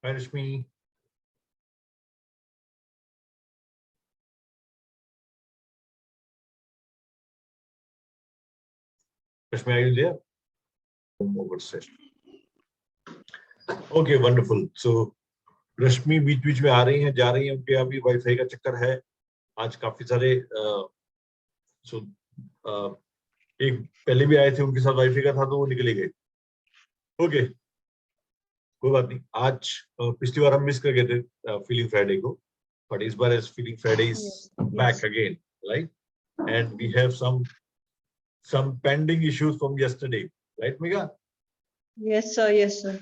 Hi, Rashmi. Rashmi, are you there? Over session. Okay, wonderful. So, रश्मि बीच में आ रही हैं, जा रही हैं, उनके अभी वाईफाई का चक्कर है आज काफी सारे। एक पहले भी आए थे, उनके साथ वाईफाई का था तो वो निकले गए। ओके, कोई बात नहीं। आज पिछली बार हम मिस कर गए थे फीलिंग फ्राइडे को, बट इस बार is feeling Friday is back again, right? And we have some pending issues from yesterday, right, Megha? Yes sir, yes sir.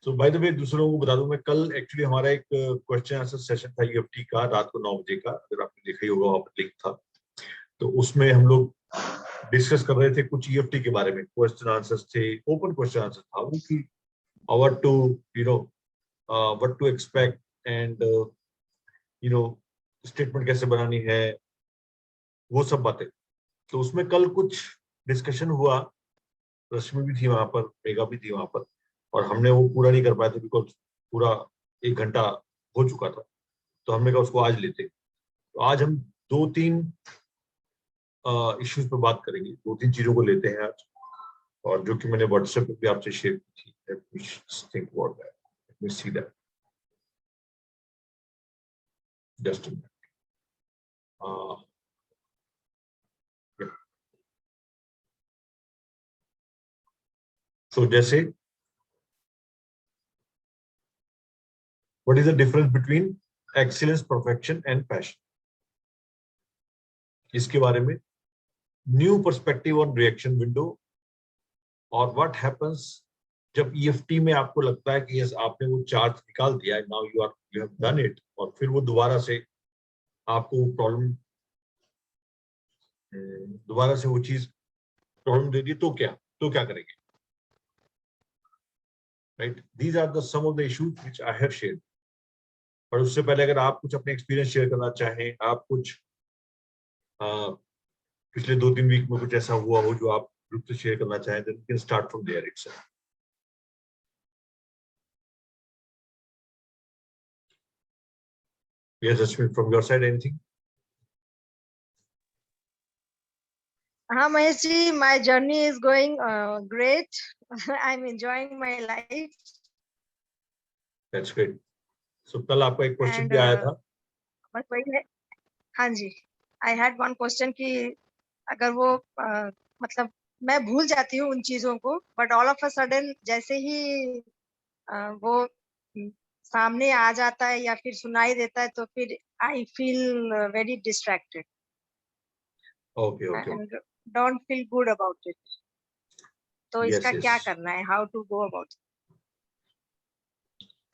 So by the way, दूसरों को बता दूं, मैं कल एक्चुअली हमारा एक क्वेश्चन आंसर सेशन था ईएफटी का, रात को 9 बजे का, अगर आपने देखा ही होगा वहां पर लिंक था। तो उसमें हम लोग डिस्कस कर रहे थे कुछ ईएफटी के बारे में, क्वेश्चन आंसर्स थे, ओपन क्वेश्चन आंसर था वो कि what to you know what to expect and statement कैसे बनानी है, वो सब बातें। तो उसमें कल कुछ डिस्कशन हुआ, रश्मि भी थी वहां पर, मेघा भी थी वहां पर, और हमने वो पूरा नहीं कर पाए थे बिकॉज पूरा 1 घंटा हो चुका था। तो हमने कहा उसको आज लेते। तो आज हम 2-3 इश्यूज पे बात करेंगे, 2-3 चीजों को लेते हैं आज, और जो कि मैंने व्हाट्सएप पे भी आपसे शेयर की थी। Let me think about that. Let me see that. Just a minute. Yeah. So जैसे what is the difference between excellence, perfection and passion? इसके बारे में, new perspective on reaction window, और व्हाट हैपेंस जब EFT में आपको लगता है कि यस आपने वो चार्ज निकाल दिया है, now you have done it, और फिर वो दोबारा से आपको प्रॉब्लम, दोबारा से वो चीज प्रॉब्लम दे दी, तो क्या करेंगे, right? These are the some of the issues which I have shared. पर उससे पहले अगर आप कुछ अपने एक्सपीरियंस शेयर करना चाहें, आप कुछ पिछले 2-3 वीक में कुछ ऐसा हुआ हो जो आप ग्रुप से शेयर करना चाहें, then you can start from there itself. Yes, Ashwin, from your side, anything? हाँ Mahesh ji, my journey is going great. I'm enjoying my life. That's great. So कल आपका एक क्वेश्चन भी आया था। बस वही है, हाँ जी, I had one question कि अगर वो मतलब मैं भूल जाती हूँ उन चीजों को, but all of a sudden जैसे ही वो सामने आ जाता है या फिर सुनाई देता है, तो फिर I feel very distracted. Okay. And don't feel good about it. तो Yes, इसका yes. क्या करना है? How to go about it?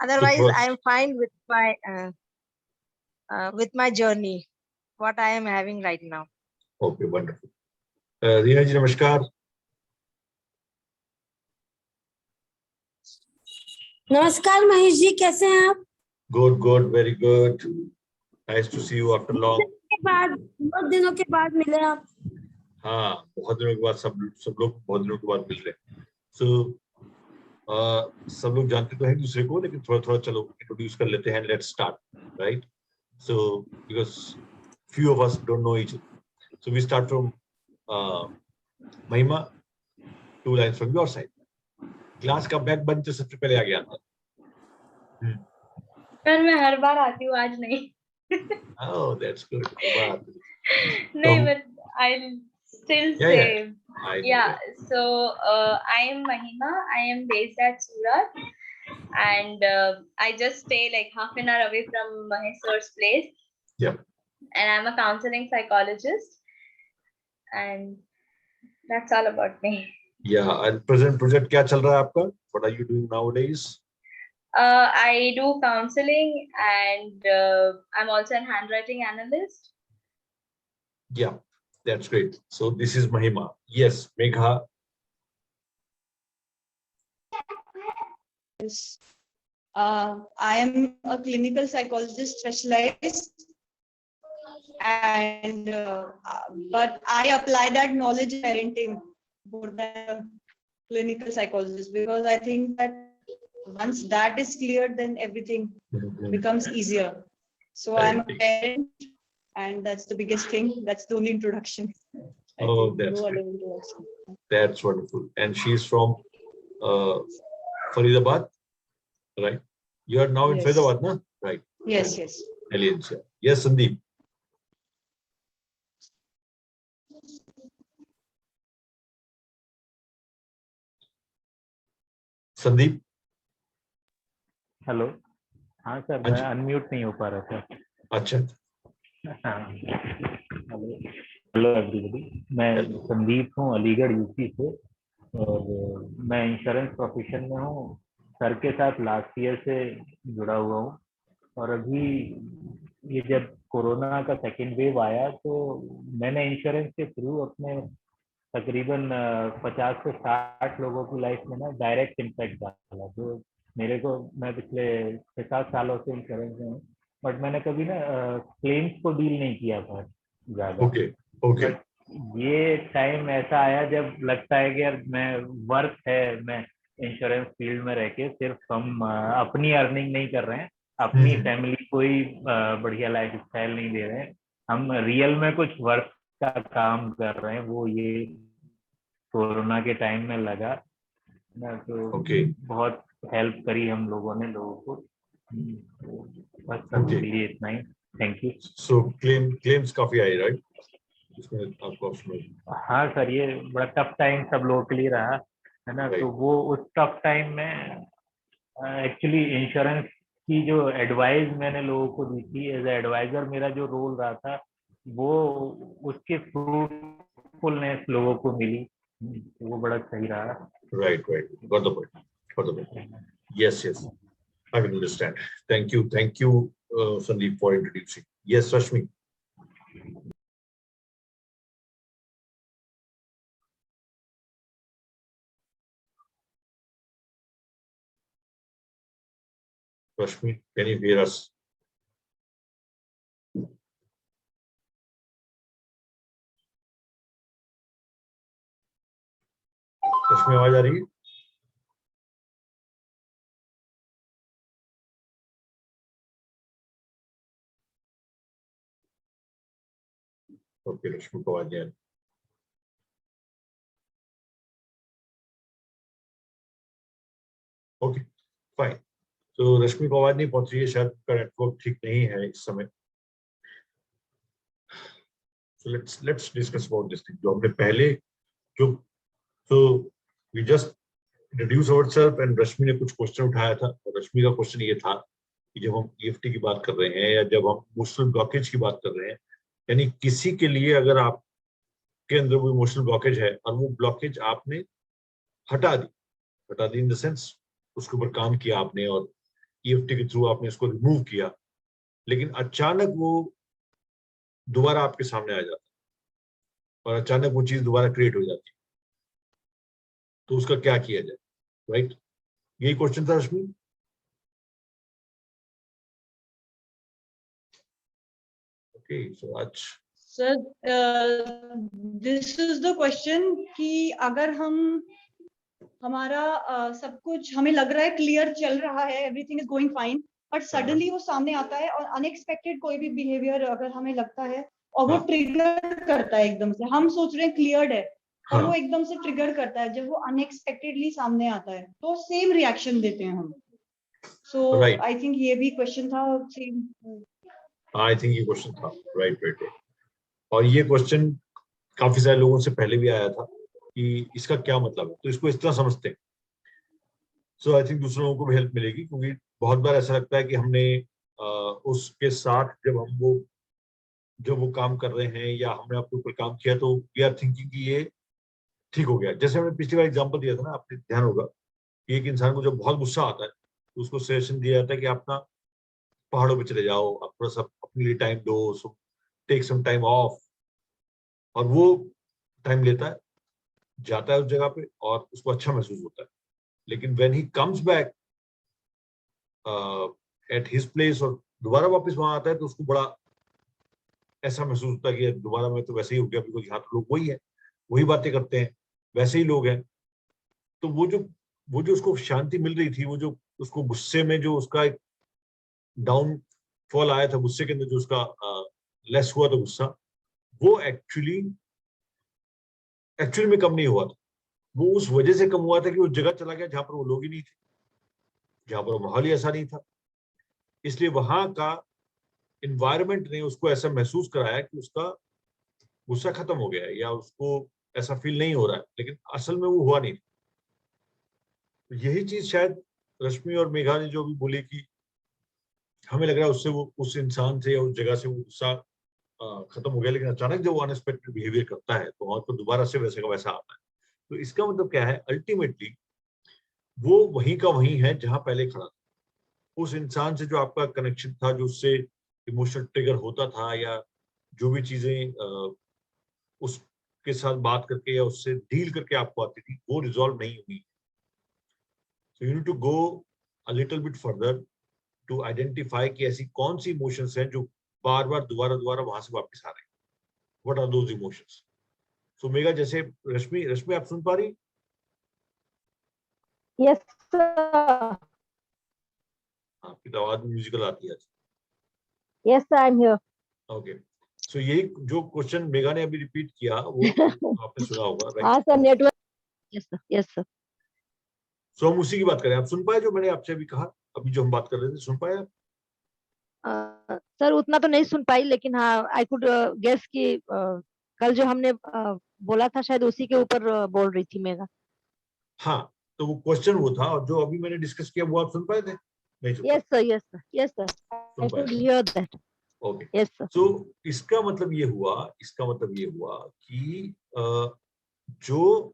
Otherwise, I am fine with my journey, what I am having right now. Okay, wonderful. Reena ji, namaskar. नमस्कार महेश जी, कैसे हैं आप? Good, very good. Nice to see you after long. बहुत दिनों के बाद मिले आप। हाँ, बहुत दिनों के बाद सब लोग बहुत दिनों के बाद मिल रहे हैं। So सब लोग जानते तो हैं दूसरे को, लेकिन थोड़ा चलो इंट्रोड्यूस कर लेते हैं। Let's start, right? So because few of us don't know each other, so we start from Mahima. 2 lines from your side. Class का बैक बेंच सबसे पहले आ गया था। पर मैं हर बार आती हूँ, आज नहीं। Oh, that's good. नहीं, but I'll still say. Yeah. So I am Mahima. I am based at Surat, and I just stay like half an hour away from Mahesh sir's place. Yeah. And I'm a counseling psychologist, and that's all about me. Yeah. And present project क्या चल रहा है आपका? What are you doing nowadays? I do counseling, and I'm also a handwriting analyst. Yeah, that's great. So this is Mahima. Yes, Megha. Yes. I am a clinical psychologist specialized, and but I apply that knowledge in parenting more than a clinical psychologist, because I think that once that is cleared, then everything becomes easier. So I'm a parent, and that's the biggest thing. That's the only introduction. I Oh, think. that's No other great. introduction. That's wonderful. And she's from Faridabad, right? You are now in Yes. Faridabad, na? Right. Yes, yes. Aliens, yeah. Yes, Sandeep. Sandeep, hello. हाँ sir, मैं unmute नहीं हो पा रहा था। अच्छा। हाँ, hello everybody, मैं संदीप हूँ अलीगढ़ यूपी से, और मैं इंश्योरेंस प्रोफेशन में हूँ। सर के साथ लास्ट ईयर से जुड़ा हुआ हूँ, और अभी ये जब कोरोना का सेकेंड वेव आया तो मैंने इंश्योरेंस के थ्रू अपने तकरीबन 50 से 60 लोगों की लाइफ में ना डायरेक्ट इम्पैक्ट डाला। जो मेरे को, मैं पिछले 6-7 सालों से इंश्योरेंस में हूँ, बट मैंने कभी ना क्लेम्स को डील नहीं किया था ज्यादा। ओके। ये टाइम ऐसा आया जब लगता है कि यार मैं वर्क है, मैं इंश्योरेंस फील्ड में रह के सिर्फ हम अपनी अर्निंग नहीं कर रहे हैं, अपनी फैमिली को ही बढ़िया लाइफ स्टाइल नहीं दे रहे हैं, हम रियल में कुछ वर्क का काम कर रहे हैं। वो ये कोरोना के टाइम में लगा ना, तो बहुत हेल्प करी हम लोगों ने लोगों को। बस उसके लिए इतना ही। Thank you. सो क्लेम्स काफी आई, राइट? इसमें आपको ऑप्शन। हाँ सर, ये बड़ा टफ टाइम सब लोगों के लिए रहा है ना, तो वो उस टफ टाइम में एक्चुअली इंश्योरेंस की जो एडवाइस मैंने लोगों को दी थी एज एडवाइजर, मेरा जो रोल रहा था वो उसके फ्रूटफुलनेस लोगों को मिली, वो बड़ा सही रहा। Right, got the point. Yes, I can understand. Thank you, Sandeep, for introducing. Yes, Rashmi. Rashmi, can you hear us? रश्मि, आवाज आ रही है? ओके, रश्मि को आवाज नहीं आ रही। Okay, fine. तो रश्मि को आवाज नहीं पहुंच रही है, शायद उसका नेटवर्क ठीक नहीं है इस समय। So let's discuss about this thing. जो हमने पहले we just introduce ourselves and रश्मि ने कुछ क्वेश्चन उठाया था, और रश्मि का क्वेश्चन ये था कि जब हम EFT की बात कर रहे हैं या जब हम इमोशनल ब्लॉकेज की बात कर रहे हैं, यानी किसी के लिए अगर आपके अंदर वो इमोशनल ब्लॉकेज है और वो ब्लॉकेज आपने हटा दी इन द सेंस उसके ऊपर काम किया आपने और EFT के थ्रू आपने उसको रिमूव किया, लेकिन अचानक वो दोबारा आपके सामने आ जाता है और अचानक वो चीज दोबारा क्रिएट हो जाती है, तो उसका क्या किया जाए, राइट? यही क्वेश्चन था रश्मि। ओके, सो आज sir this is the question कि अगर हमारा सब कुछ हमें लग रहा है क्लियर चल रहा है, everything is going fine, but suddenly वो सामने आता है और अनएक्सपेक्टेड कोई भी बिहेवियर अगर हमें लगता है और वो ट्रिगर करता है एकदम से, हम सोच रहे हैं क्लियर्ड है और वो एकदम से ट्रिगर करता है, जब वो अनएक्सपेक्टेडली सामने आता है तो सेम रिएक्शन देते हैं हम। सो आई थिंक ये भी क्वेश्चन था सेम। आई थिंक ये क्वेश्चन था, राइट। और ये क्वेश्चन काफी सारे लोगों से पहले भी आया था कि इसका क्या मतलब है, तो इसको इस तरह समझते हैं। सो आई थिंक दूसरे लोगों को भी हेल्प मिलेगी, क्योंकि बहुत बार ऐसा लगता है कि हमने उसके साथ जब वो काम कर रहे हैं या हमने आपके ऊपर काम किया तो वी आर थिंकिंग कि ये ठीक हो गया। जैसे हमने पिछली बार एग्जांपल दिया था ना, आपने ध्यान होगा कि एक इंसान को जब बहुत गुस्सा आता है तो उसको सजेशन दिया जाता है कि आप ना पहाड़ों पे चले जाओ, आप थोड़ा सा अपने लिए टाइम दो, टेक सम टाइम ऑफ, और वो टाइम लेता है, जाता है उस जगह पे और उसको अच्छा महसूस होता है। लेकिन when he comes back at his place और दोबारा वापस वहां आता है तो उसको बड़ा ऐसा महसूस होता है कि दोबारा मैं तो वैसे ही हो गया, बिकॉज यहाँ तो लोग वही है, वही बातें करते हैं, वैसे ही लोग हैं। तो वो जो उसको शांति मिल रही थी, वो जो उसको गुस्से में जो उसका एक डाउन फॉल आया था, गुस्से के अंदर जो उसका लेस हुआ था गुस्सा, वो एक्चुअली में कम नहीं हुआ था। वो उस वजह से कम हुआ था कि वो जगह चला गया जहां पर वो लोग ही नहीं थे, जहां पर माहौल ही ऐसा नहीं था। इसलिए वहां का इन्वायरमेंट ने उसको ऐसा महसूस कराया कि उसका गुस्सा खत्म हो गया है या उसको ऐसा फील नहीं हो रहा है, लेकिन असल में वो हुआ नहीं। तो यही चीज शायद रश्मि और मेघा ने जो भी बोली कि हमें लग रहा है उससे वो उस इंसान से या उस जगह से वो गुस्सा खत्म हो गया, लेकिन अचानक जब वो अनएक्सपेक्टेड बिहेवियर करता है तो वहां पर दोबारा से वैसे का वैसा आता है। तो इसका मतलब क्या है, अल्टीमेटली वो वहीं का वहीं है जहां पहले खड़ा था। उस इंसान से जो आपका कनेक्शन था, जो उससे इमोशनल ट्रिगर होता था, या जो भी चीजें उसके साथ बात करके या उससे डील करके आपको आती थी, वो रिजॉल्व नहीं हुई। So you need to go a little bit further to identify कि ऐसी कौन सी इमोशंस हैं जो बार बार दोबारा वहां से वापस आ रहे हैं। What are those emotions? So Megha, जैसे रश्मि आप सुन पा रही? यस सर, आपकी तो आवाज म्यूजिकल आती है। Yes sir, I am here. Okay, so यही जो क्वेश्चन मेगा ने अभी रिपीट किया वो आपने सुना होगा, राइट? हाँ sir, network. Yes sir, yes sir. So हम उसी की बात करें। आप सुन पाए जो मैंने आपसे अभी कहा, अभी जो हम बात कर रहे थे, सुन पाए आप? सर उतना तो नहीं सुन पाई, लेकिन हाँ आई कुड गेस कि कल जो हमने बोला था शायद उसी के ऊपर बोल रही थी मेगा। हाँ, तो वो क्वेश्चन वो था, और जो अभी मैंने डिस्कस किया वो आप सुन पाए थे? नहीं सुन yes sir, yes sir, yes sir, I पाए? Could hear that. Okay, yes sir. So इसका मतलब ये हुआ कि जो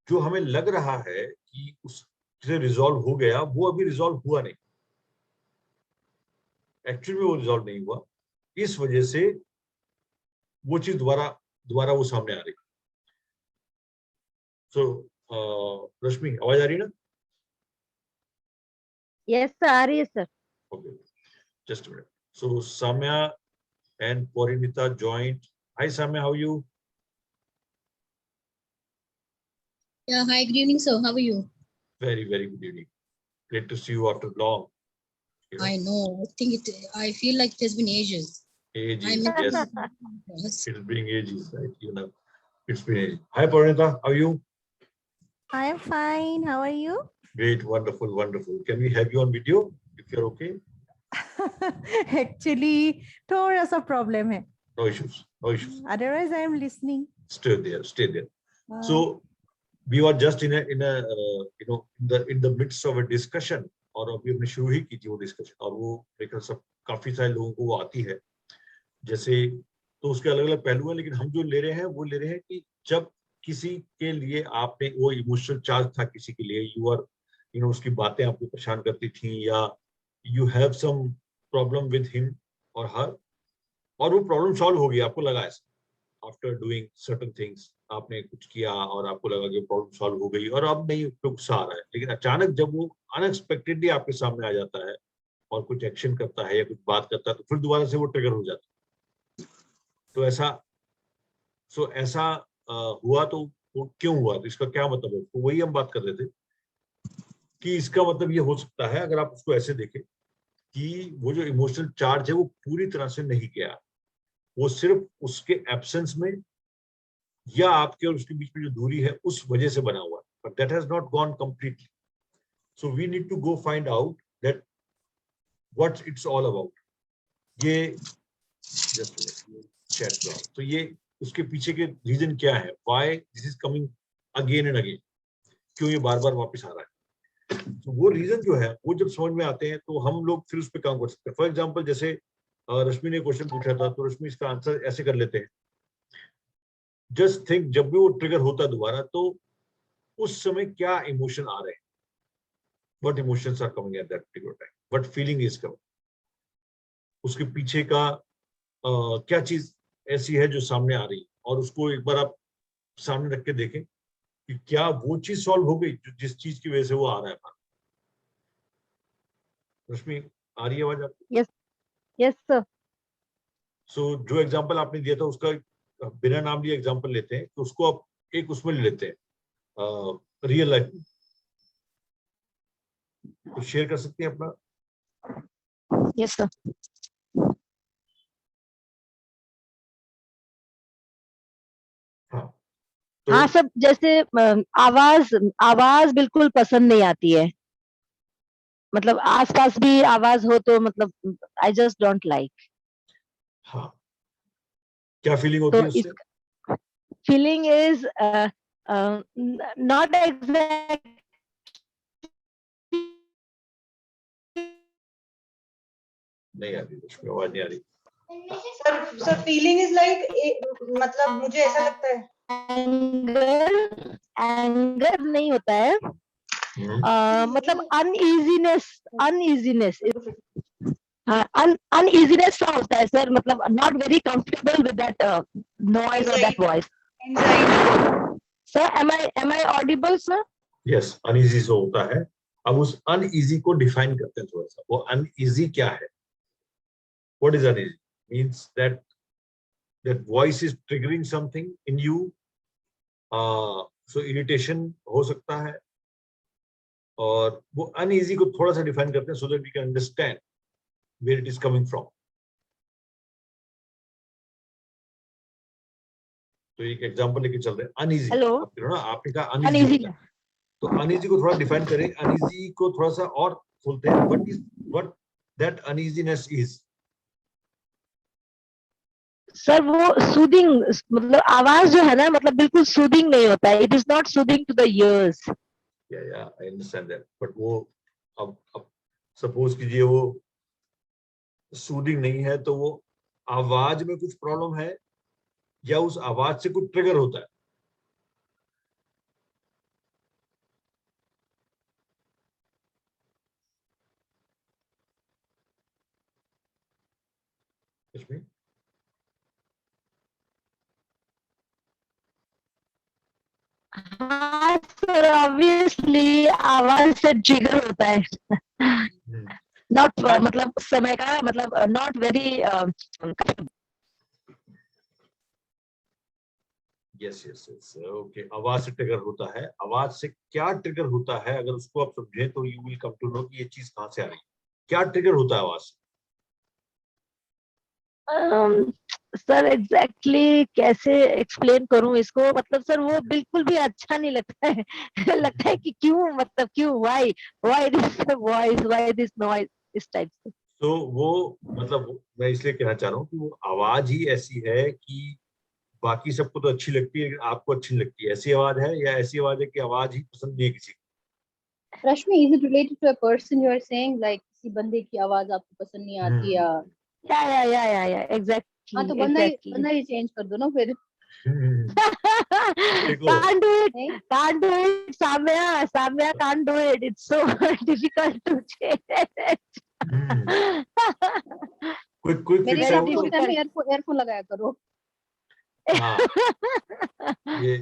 जो हमें लग रहा है कि उससे रिजॉल्व हो गया, वो अभी रिजॉल्व हुआ नहीं। एक्चुअली वो रिजॉल्व नहीं हुआ, इस वजह से वो चीज दोबारा वो सामने आ रही। सो रश्मि, आवाज आ रही है ना? यस सर, आ रही है sir. Okay, just a minute. So Samya and Porinita joined. Hi Samya, how are you? Yeah, hi, good evening, sir. How are you? Very good evening. Great to see you after long. You know, I know. I feel like it has been ages. ages, I yes. Yes. It's been ages, right? You know, it's been ages. Hi Porinita, how are you? I am fine. How are you? Great, wonderful. Can we have you on video if you're okay? Actually, थोड़ा सा problem है. No issues. Otherwise, I am listening. Stay there. So we were just in a in the midst of a discussion, और अभी हमने शुरू ही की थी वो डिस्कशन, और वो लेकर सब काफी सारे लोगों को वो आती है। जैसे तो उसके अलग अलग पहलू हैं, लेकिन हम जो ले रहे हैं कि जब किसी के लिए आपने वो इमोशनल चार्ज था, किसी के लिए उसकी बातें आपको परेशान करती थी, या you have some problem with him और हर, और वो प्रॉब्लम सॉल्व हो गई, आपको लगा ऐसा आफ्टर डूइंग सर्टेन थिंग्स, आपने कुछ किया और आपको लगा कि प्रॉब्लम सॉल्व हो गई और अब नहीं उस पर गुस्सा आ रहा है, लेकिन अचानक जब वो अनएक्सपेक्टेडली आपके सामने आ जाता है और कुछ एक्शन करता है या कुछ बात करता है, तो फिर दोबारा से वो ट्रिगर हो जाता है। तो ऐसा हुआ, तो वो क्यों हुआ, तो इसका क्या मतलब है? तो वही हम बात कर रहे थे कि इसका मतलब ये हो सकता है, अगर आप उसको ऐसे देखें कि वो जो इमोशनल चार्ज है वो पूरी तरह से नहीं गया, वो सिर्फ उसके एब्सेंस में या आपके और उसके बीच में जो दूरी है उस वजह से बना हुआ है, but that has not gone completely. So we need to go find out that what it's all about. ये जस्ट तो ये उसके पीछे के रीजन क्या है, why this is coming again and again, क्यों ये बार बार वापस आ रहा है। तो वो रीजन जो है वो जब समझ में आते हैं तो हम लोग फिर उस पर काम कर सकते हैं। फॉर एग्जाम्पल, जैसे रश्मि ने क्वेश्चन पूछा था, तो रश्मि इसका आंसर ऐसे कर लेते हैं, जस्ट थिंक जब भी वो ट्रिगर होता है दोबारा, तो उस समय क्या इमोशन आ रहे हैं, what emotions are coming at that particular time, what feeling is coming, उसके पीछे का क्या चीज ऐसी है जो सामने आ रही है, और उसको एक बार आप सामने रख के देखें कि क्या वो चीज सॉल्व हो गई जिस चीज की वजह से वो आ रहा है। रश्मि, आ रही है आवाज आपको? Yes sir. सो जो एग्जांपल आपने दिया था उसका बिना नाम लिए एग्जांपल लेते हैं, तो उसको आप एक उसमें ले लेते हैं रियल लाइफ में। तो शेयर कर सकती हैं अपना? Yes sir. हाँ तो हाँ सब, जैसे आवाज आवाज बिल्कुल पसंद नहीं आती है, मतलब आसपास भी आवाज हो तो मतलब आई जस्ट डोंट लाइक। हाँ, क्या फीलिंग होती तो है इस उससे? फीलिंग इज नॉट एग्जैक्ट, नहीं आ रही, उसमें आवाज नहीं आ रही। सर फीलिंग इज लाइक, मतलब मुझे ऐसा लगता है एंगर, एंगर नहीं होता है, मतलब अनइजीनेस, अनइजीनेस, अनइजीनेस सा होता है सर, मतलब not very comfortable with that noise और that voice. Sir am I audible sir? Yes, uneasy से होता है। अब उस अनइजी को डिफाइन करते हैं थोड़ा सा, वो अनइजी क्या है? What is uneasy? Means that voice is triggering something in you, so irritation हो सकता है, और वो अनइजी को थोड़ा सा डिफाइन करते हैं so that we can understand where it is coming from. तो एक एग्जांपल लेके चल रहे हैं, अनइजी। हेलो, आपने कहा अनइजी अनइजी। होता है, तो अनइजी को थोड़ा डिफाइन करें, अनइजी को थोड़ा सा और खोलते हैं। What that uneasiness is? Sir वो सूदिंग, मतलब आवाज जो है ना, मतलब बिल्कुल सूदिंग नहीं होता है, it is not soothing to the ears. या आई अंडरस्टैंड दैट, बट वो अब सपोज कीजिए वो सूदिंग नहीं है, तो वो आवाज में कुछ प्रॉब्लम है या उस आवाज से कुछ ट्रिगर होता है? इसमें हाँ सर, ऑब्वियसली आवाज से ट्रिगर होता है, नॉट मतलब समय का, मतलब not very. Yes yes yes, okay, आवाज से ट्रिगर होता है। आवाज से क्या ट्रिगर होता है, अगर उसको आप समझें तो you will come to know कि ये चीज कहां से आ रही है। क्या ट्रिगर होता है आवाज से? सर एग्जैक्टली कैसे एक्सप्लेन करूं इसको, मतलब सर वो बिल्कुल भी अच्छा नहीं लगता है। लगता है कि क्यों, मतलब क्यों, why this voice, why this noise, इस टाइप से। तो वो मतलब मैं इसलिए कहना चाह रहा हूँ कि वो आवाज ही ऐसी है कि बाकी सबको तो अच्छी लगती है, आपको अच्छी नहीं लगती, ऐसी आवाज है, या ऐसी आवाज है कि आवाज ही पसंद नहीं है किसी को? Rashmi, is it related to a person you are saying, like किसी बंदे की आवाज आपको पसंद नहीं आती या? या हाँ तो एग्जैक्टली। बंदा ही चेंज कर दो ना फिर। देखो, can't do it, नहीं can't do it, Samya can't do it, it's so difficult to change। Quick quick मेरे फिक्स है हिसाब वो से तो। उस टाइम में एयरफोन लगाया करो। हाँ, ये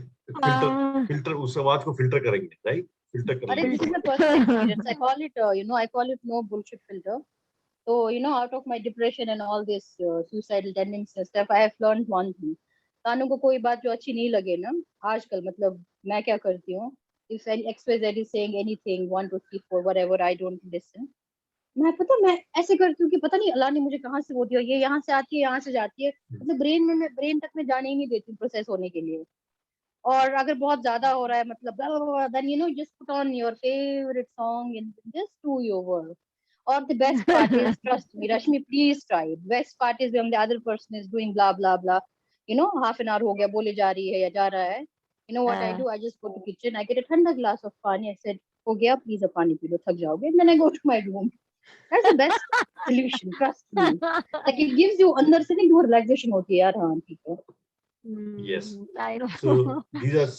फिल्टर उस आवाज को फिल्टर करेंगे, राइट? फिल्टर कर अरे लेंगे दिस उस इज अ आवाज personal experience, I call it no bullshit filter. तो out of my depression and all this suicidal tendencies stuff, I have learned one thing. कानों को कोई बात जो अच्छी नहीं लगे ना आजकल, मतलब मैं क्या करती हूँ, if any XYZ is saying anything 1 2 3 4 whatever, I don't listen. मैं ऐसे करती हूँ कि पता नहीं अल्लाह ने मुझे कहाँ से वो दिया, ये यहाँ से आती है यहाँ से जाती है, मतलब ब्रेन तक में जाने ही नहीं देती प्रोसेस होने के लिए। और अगर बहुत ज्यादा हो रहा है मतलब, then just put on your favorite song and just do your work. Or the best part is, trust me Rashmi, please try it, best part is when the other person is doing blah blah blah, half an hour हो गया बोले जा रही है या जा रहा है, what I do, I just go to kitchen, I get a ठंडा glass of pani, I said हो गया प्लीज अब पानी पी लो थक जाओगे, and then I go to my room. That's the best solution, trust me. Like it gives you अंदर से नहीं, वो relaxation होती है यार, हाँ ठीक है। Yes. I know। So these are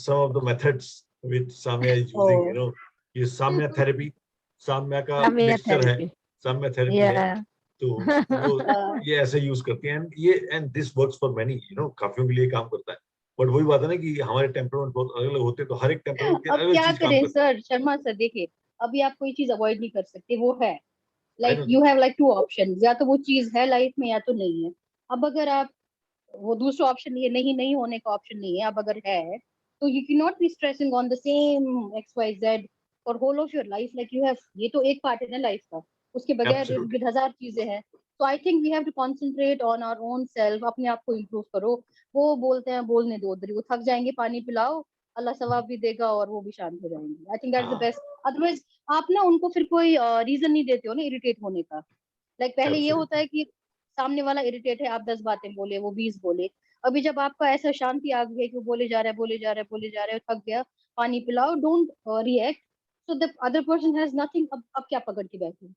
some of the methods which Samya is using, ये साम्या थेरेपी, साम्या का Samya मिक्सचर है, therapy। साम्या थेरेपी है। Yeah। तो वो ये ऐसे यूज करती हैं, and this works for many, काफियों के लिए काम करता है। बट वही बात है ना कि हमारे टेम्परामेंट बहुत अलग अलग होते हैं, तो हर एक टेम्परामेंट के अब अलग क्या चीज काम करें करता सर, शर्मा सर देखिए, अभी आप कोई चीज अवॉइड नहीं कर सकते, वो है है। Like you have like 2 option, या तो वो चीज है लाइफ में या तो नहीं है। अब अगर आप, वो दूसरा ऑप्शन ये नहीं होने का ऑप्शन नहीं है, अब अगर है तो you can not be stressing on the same XYZ for whole of your life, like you have, ये तो एक part है ना life का, उसके बगैर Absolutely. भी हजार चीजें हैं. So I think we have to concentrate on our own self. अपने आप को improve करो. वो बोलते हैं बोलने दो, उधर वो थक जाएंगे, पानी पिलाओ, अल्लाह सवाब भी देगा और वो भी शांत हो जाएंगे. I think that's the best. Otherwise आप ना उनको फिर कोई रीजन नहीं देते हो ना इरिटेट होने का. लाइक पहले ये होता है कि सामने वाला इरिटेट है, आप 10 बातें बोले, वो 20 बोले. अभी जब आपका ऐसा शांति आ गई है कि वो बोले जा रहा है बोले जा रहा है बोले जा रहे हो, थक गया, पानी पिलाओ, don't react. So the other person has nothing. अब क्या पकड़ के बैठे?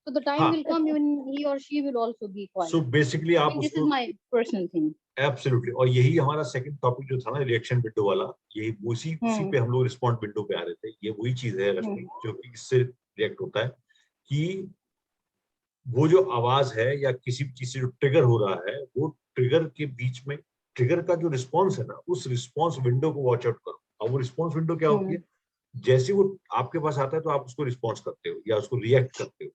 So the time will come when he or she will also be quiet. So basically I आप think this उसको is my personal thing. Absolutely. और यही हमारा सेकंड टॉपिक जो था ना रिएक्शन विंडो वाला, यही उसी पे हम लोग रिस्पॉन्ड विंडो पे आ रहे थे. ये वही चीज है रश्मि जो कि इससे रिएक्ट होता है कि वो जो आवाज है या किसी भी चीज से जो ट्रिगर हो रहा है, वो ट्रिगर के बीच में ट्रिगर का जो रिस्पॉन्स है ना, उस रिस्पॉन्स विंडो को वॉच आउट करो. और वो रिस्पॉन्स विंडो क्या होती है? जैसे वो आपके पास आता है तो आप उसको रिस्पॉन्स करते हो या उसको रिएक्ट करते हो.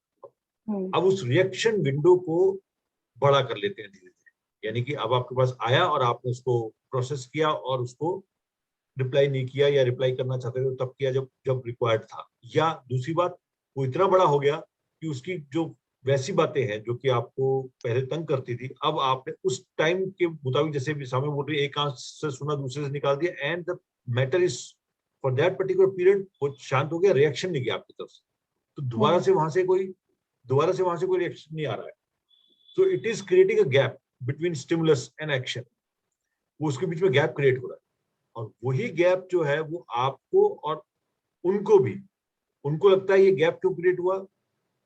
अब उस रिएक्शन विंडो को बड़ा कर लेते हैं धीरे धीरे. यानी कि अब आपके पास आया और आपने उसको प्रोसेस किया और उसको रिप्लाई नहीं किया या रिप्लाई करना चाहते थे तब किया जब रिक्वायर्ड था. या दूसरी बात, वो इतना बड़ा हो गया कि उसकी जो वैसी बातें हैं जो कि आपको पहले तंग करती थी, अब आपने उस टाइम के मुताबिक, जैसे भी सामने बोल रही है, एक कान से सुना दूसरे से निकाल दिया, and the matter is for that particular period वो शांत हो गया, रिएक्शन नहीं गया आपकी तरफ से. तो दोबारा से वहां से कोई रिएक्शन नहीं आ रहा है. So it is creating a gap between stimulus and action. वो उसके बीच में गैप क्रिएट हो रहा है. और वही गैप जो है वो आपको और उनको भी, उनको लगता है ये गैप क्यों क्रिएट हुआ.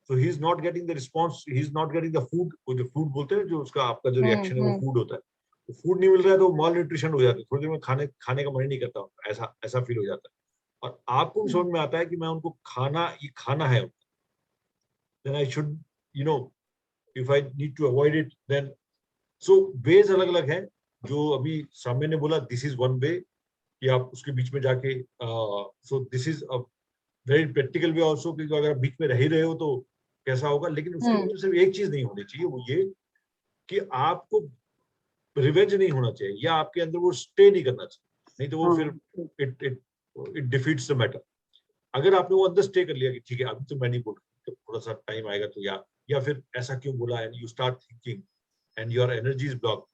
So he is not getting the response, he is not getting the food. वो जो फूड बोलते हैं, जो उसका आपका जो रिएक्शन है वो फूड होता है. तो फूड नहीं मिल रहा है तो माल न्यूट्रिशन हो जाता है, थोड़ी देर में खाने का मन ही नहीं करता, ऐसा फील हो जाता है. और आपको भी समझ में आता है कि मैं उनको ये खाना है, then I should, if I need to avoid it, then so ways अलग अलग हैं. जो अभी सामने ने बोला, this is one way कि आप उसके बीच में जाके so this is a very practical way also, क्योंकि अगर आप बीच में रह ही रहे हो तो कैसा होगा. लेकिन उसके बीच सिर्फ एक चीज नहीं होनी चाहिए, वो ये कि आपको रिवेंज नहीं होना चाहिए या आपके अंदर वो स्टे नहीं करना चाहिए, नहीं तो वो फिर इट डिफीट्स द मैटर. अगर आपने वो अंदर स्टे कर लिया कि ठीक है अभी तो मैं नहीं बोल रहा, थोड़ा सा टाइम आएगा तो, या फिर ऐसा क्यों बोला, and you start thinking and your energy is block.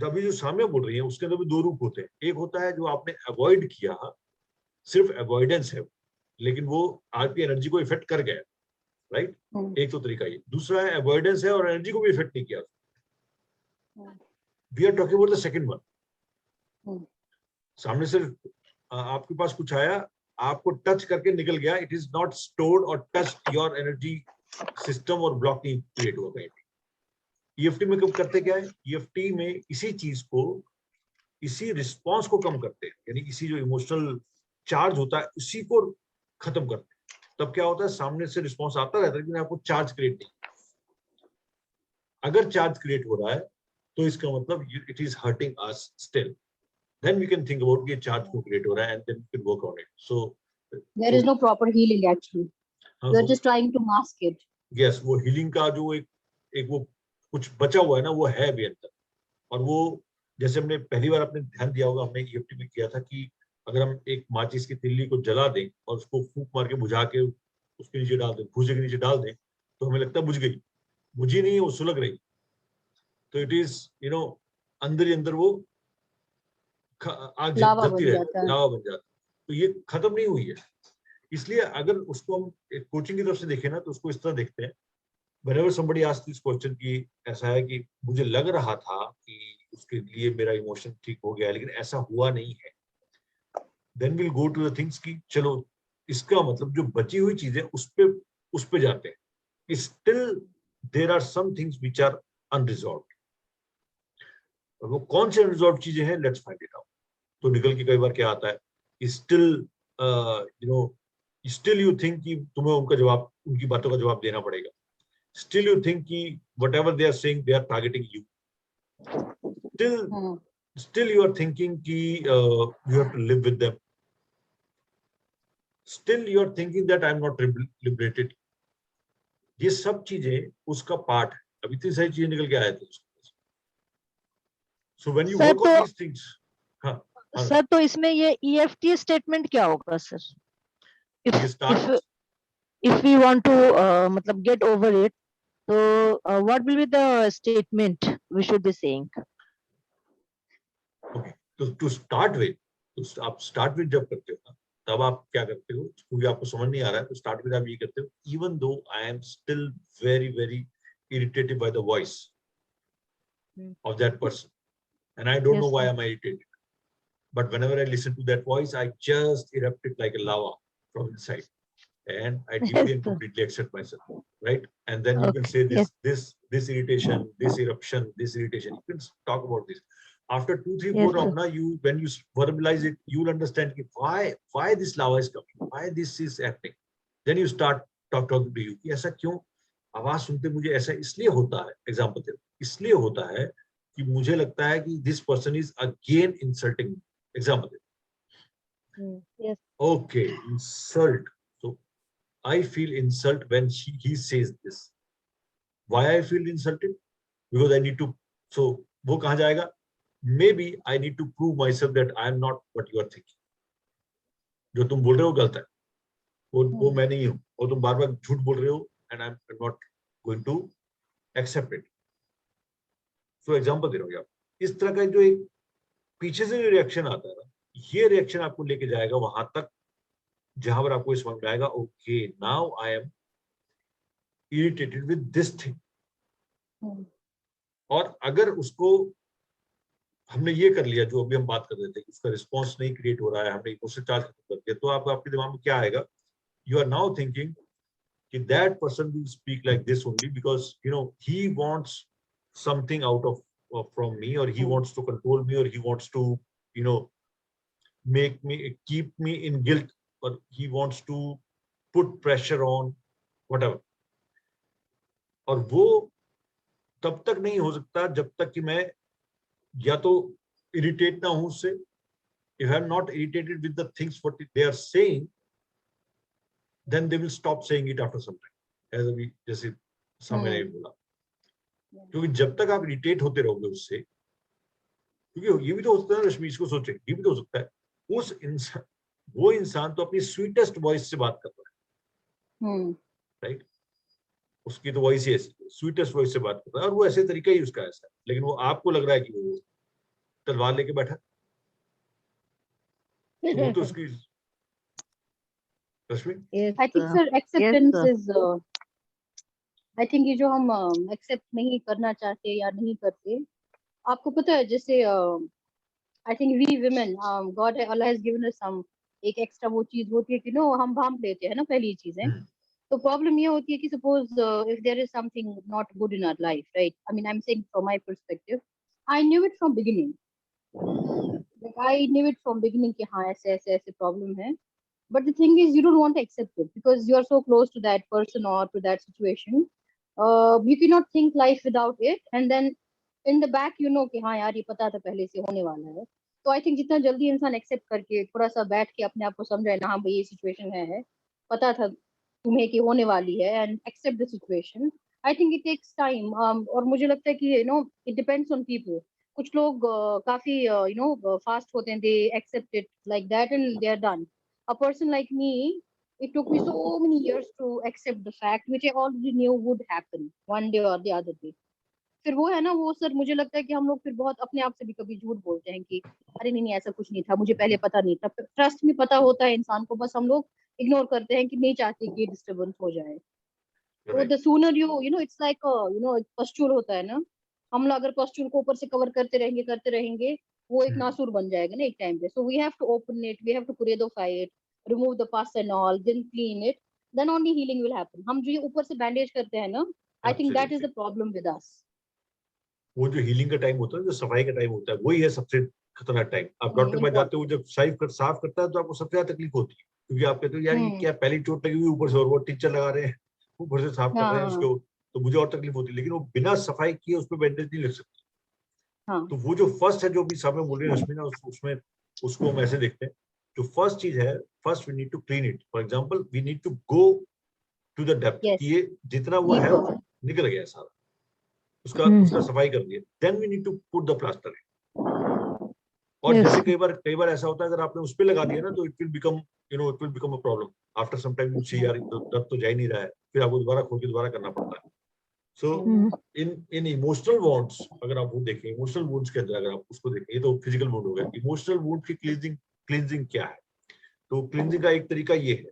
अभी जो सामने बोल रही है उसके अंदर भी दो रूप होते हैं. एक होता है जो आपने अवॉइड किया, सिर्फ अवॉइडेंस है, लेकिन वो आपकी एनर्जी को इफेक्ट कर गया, राइट. एक तो तरीका ये. दूसरा है अवॉइडेंस है और एनर्जी को भी इफेक्ट नहीं किया. We are talking about the second one. सामने से आपके पास कुछ आया, आपको टच करके निकल गया, इट इज नॉट स्टोर्ड और टच योर एनर्जी सिस्टम और ब्लॉक नहीं क्रिएट हुआ कहीं. ईएफटी में कब करते क्या है, ईएफटी में इसी चीज को, इसी रिस्पॉन्स को कम करते हैं, यानी इसी जो इमोशनल चार्ज होता है उसी को खत्म करते हैं. तब क्या होता है, सामने से रिस्पॉन्स आता रहता है लेकिन आपको चार्ज क्रिएट नहीं. अगर चार्ज क्रिएट हो रहा है तो इसका मतलब it is hurting us still. Then we can think about ये चार्ज क्यों क्रिएट हो रहा है, and then we can work on it. So there is no proper healing actually, we are just trying to mask it. Yes, वो healing का जो एक वो कुछ बचा हुआ है ना, वो है भी अंदर. और वो जैसे हमने पहली बार अपने ध्यान दिया होगा, हमने ईएफटी में किया था कि अगर हम एक माचिस की तिल्ली को जला दें और उसको फूंक मार के बुझा के उसके नीचे डाल दें, भूसे के नीचे डाल दें, तो हमें लगता है बुझ गई. बुझी नहीं है, वो सुलग रही. तो इट इज अंदर ही अंदर वो आग जलती रहती है, लावा बन जाता है. तो ये खत्म नहीं हुई है. इसलिए अगर उसको हम कोचिंग की तरफ से देखें ना, तो उसको इस तरह देखते हैं. whenever somebody asks this question कि ऐसा है कि मुझे लग रहा था कि उसके लिए मेरा इमोशन ठीक हो गया लेकिन ऐसा हुआ नहीं है, then we'll go to the things कि चलो इसका मतलब जो बची हुई चीजें उस पे जाते हैं. Still there are some things which are unresolved. और वो कौन से अनरिजॉल्व चीजें हैं, let's find it out. तो निकल के कई बार क्या आता है, still you think कि तुम्हें उनकी बातों का जवाब देना पड़ेगा. Still you think कि whatever they are saying they are targeting you. Still you are thinking कि you have to live with them. Still you are thinking that I am not liberated. ये सब चीजें उसका पार्ट है. अभी इतनी सारी चीजें निकल के आए थे. So when you work on these things, sir तो इसमें ये EFT स्टेटमेंट क्या होगा sir? you start. If we want to matlab get over it, so what will be the statement we should be saying? Okay, to start with, तो आप start with जब करते हो ना, तब आप क्या करते हो, क्योंकि आपको समझ नहीं आ रहा है, तो start with आप ये करते हो, even though I am still very irritated by the voice of that person, and I don't Yes, know why sir. am I irritated, but whenever I listen to that voice, I just erupted like a lava from inside, and I deeply and completely accept myself, right? And then you can say this irritation, this eruption, this irritation. You can talk about this. After 2, 3, 4 rounds, now when you verbalize it, you will understand why this lava is coming, why this is happening. Then you start talking to you कि ऐसा क्यों आवाज सुनते मुझे ऐसा इसलिए होता है, एग्जाम्पल दे, इसलिए होता है कि मुझे लगता है कि this person is again insulting, example they. Yes. Okay, insult. So I feel insult when he says this. Why I feel insulted? Because I need to. So वो कहाँ जाएगा? Maybe I need to prove myself that I am not what you are thinking. जो तुम बोल रहे हो गलत है. वो मैं नहीं हूँ. और तुम बार-बार झूठ बोल रहे हो, and I'm not going to accept it. So example दे रहा हूँ यार. इस तरह का जो एक पीछे से जो रिएक्शन आता है ना, ये रिएक्शन आपको लेके जाएगा वहां तक जहां पर आपको समझ में आएगा, okay now I am irritated with this thing. और अगर उसको हमने ये कर लिया जो अभी हम बात कर रहे थे, उसका रिस्पॉन्स नहीं क्रिएट हो रहा है, हमने इमोशनल चार्ज खत्म कर दिया, तो आपके दिमाग में क्या आएगा? यू आर नाउ थिंकिंग कि that person will speak like this only because you know he wants something out of from me, or he wants to control me, or he wants to, you know, keep me in guilt, or he wants to put pressure on whatever. और वो तब तक नहीं हो सकता जब तक कि मैं या तो इरिटेट ना हूं उससे. If I am not irritated with the things what they are saying, then they will stop saying it after some time, as अभी जैसे समय ने बोला. क्योंकि जब तक आप इरिटेट होते रहोगे उससे, क्योंकि ये भी तो हो सकता है रश्मि, इसको सोचे, ये भी तो हो सकता है उस इंसान, वो इंसान तो अपनी स्वीटेस्ट वॉइस से बात कर रहा है, राइट? उसकी तो वॉइस ही ऐसी स्वीटेस्ट वॉइस से बात कर रहा है, और वो ऐसे तरीका ही उसका ऐसा है, लेकिन वो आपको लग रहा है कि वो तलवार लेके बैठा, तो वो तो उसकी रश्मि. I think sir acceptance is I think ये जो हम accept नहीं करना चाहते या नहीं करते, आपको पता है जैसे I think we women God Allah has given us some एक एक्स्ट्रा वो चीज होती है कि नो हम भांप लेते हैं ना पहली चीजें. तो प्रॉब्लम ये होती है कि suppose if there is something not good in our life, right? I mean I'm saying from my perspective, I knew it from beginning. Like I knew it from beginning कि हाँ ऐसे ऐसे ऐसे प्रॉब्लम है. But the thing is, you don't want to accept it because you are so close to that person or to that situation. You cannot think life without it, and then in the back you know कि हाँ यार ये पता था पहले से होने वाला है. तो I think जितना जल्दी इंसान accept करके थोड़ा सा बैठ के अपने आप को समझाए ना, हाँ भाई ये situation है, पता था तुम्हें कि होने वाली है, and accept the situation. I think it takes time. और मुझे लगता है कि you know it depends on people. कुछ लोग काफी you know fast होते हैं, they accept it like that and they are done. A person like me, it took me so many years to accept the fact which I already knew would happen one day or the other day. फिर वो है ना, वो sir मुझे लगता है कि हम लोग फिर बहुत अपने आप से भी कभी झूठ बोलते हैं कि अरे नहीं ऐसा कुछ नहीं था, मुझे पहले पता नहीं था. ट्रस्ट में पता होता है इंसान को, बस हम लोग इग्नोर करते हैं कि नहीं चाहते कि डिस्टर्बेंस हो जाए. तो the sooner you know it's like you know pustule होता है ना, हम लोग अगर पस्चूल को ऊपर से कवर करते रहेंगे वो एक नासूर बन जाएगा ना एक टाइम पे. So we have to open it, we have to कुरेदोफाई it, remove the pus and all, then clean it, then only healing will happen. हम जो ये ऊपर से बैंडेज करते हैं ना, I think that is the problem with us. वो जो हीलिंग का टाइम होता है, जो सफाई का टाइम होता है, वही है सबसे खतरनाक टाइम. आप डॉक्टर के पास जाते हो, जब साफ करता है तो आपको सबसे ज्यादा तकलीफ होती है, क्योंकि आप कहते हो यार ये क्या पहली चोट लगी हुई, ऊपर से और वो टीचर लगा रहे हैं, ऊपर से साफ कर रहे हैं उसको, तो मुझे और तकलीफ होती है. लेकिन वो बिना सफाई किए उस पर बैंडेज नहीं लग सकती. तो वो जो फर्स्ट है जो भी सामने बोल रहे हैं रश्मि ना, उसमें उसको हम ऐसे देखते हैं. जो फर्स्ट चीज है, first we need to clean it. For example we need to go to the depth, कि ये जितना वो है निकल गया सारा, उसका सफाई कर दिया. Then we need to put the plaster. और Yes. जैसे कई बार ऐसा होता है, अगर आपने उस पे लगा दिया ना, तो it will become a problem after some time. You see यार दर्द तो जा ही नहीं रहा है, फिर आपको दोबारा खोल के दोबारा करना पड़ता है। सो इन इमोशनल वुंड्स, अगर आप वो देखें, इमोशनल वुंड्स के अंदर अगर आप उसको देखें, ये तो फिजिकल वुंड हो गया। इमोशनल वुंड की क्लींजिंग क्या है? तो क्लींजिंग का एक तरीका ये है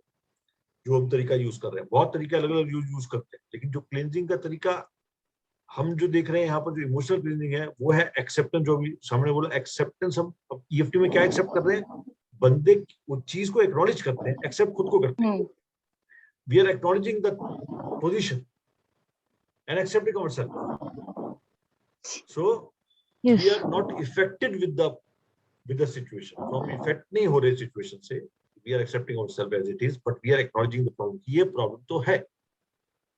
जो हम तरीका यूज कर रहे हैं। बहुत तरीके अलग अलग यूज करते हैं, लेकिन जो क्लींजिंग का तरीका हम जो देख रहे हैं यहाँ पर, जो इमोशनल क्लींजिंग है, वो है एक्सेप्टेंस। जो भी सामने बोला एक्सेप्टेंस, हम ईएफटी में क्या एक्सेप्ट कर रहे हैं? बंदे वो चीज को एक्नॉलेज करते हैं, एक्सेप्ट खुद को करते हैं। We are acknowledging the position and accepting ourselves. So Yes. we are not affected with the situation. So हम इफेक्ट नहीं हो रहे सिचुएशन से. We are accepting ourselves as it is, but we are acknowledging the problem. ये problem तो है.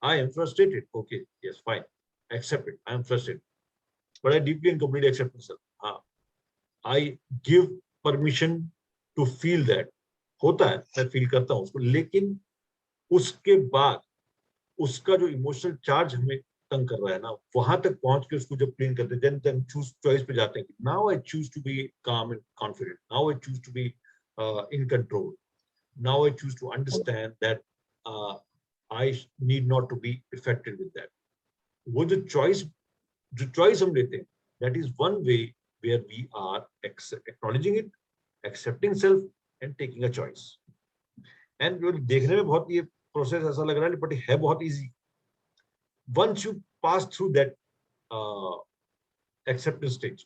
I am frustrated. Okay, yes, fine. Accept it. I am frustrated, but I deeply and completely accept myself. I give permission to feel that. होता है, मैं feel करता हूँ उसको, लेकिन उसके बाद उसका जो इमोशनल चार्ज हमें तंग कर रहा है ना, वहां तक पहुंच के उसको जब क्लीन करते हैं, देन चॉइस पे जाते हैं कि now I choose to be calm and confident, now I choose to be in control, now I choose to understand that I need not to be affected with that. वो जो choice हम लेते हैं, that is one way where we are acknowledging it, accepting self and taking a choice. And जो देखने में बहुत ये प्रोसेस ऐसा लग रहा है, बट है बहुत easy. Once you pass through that acceptance stage,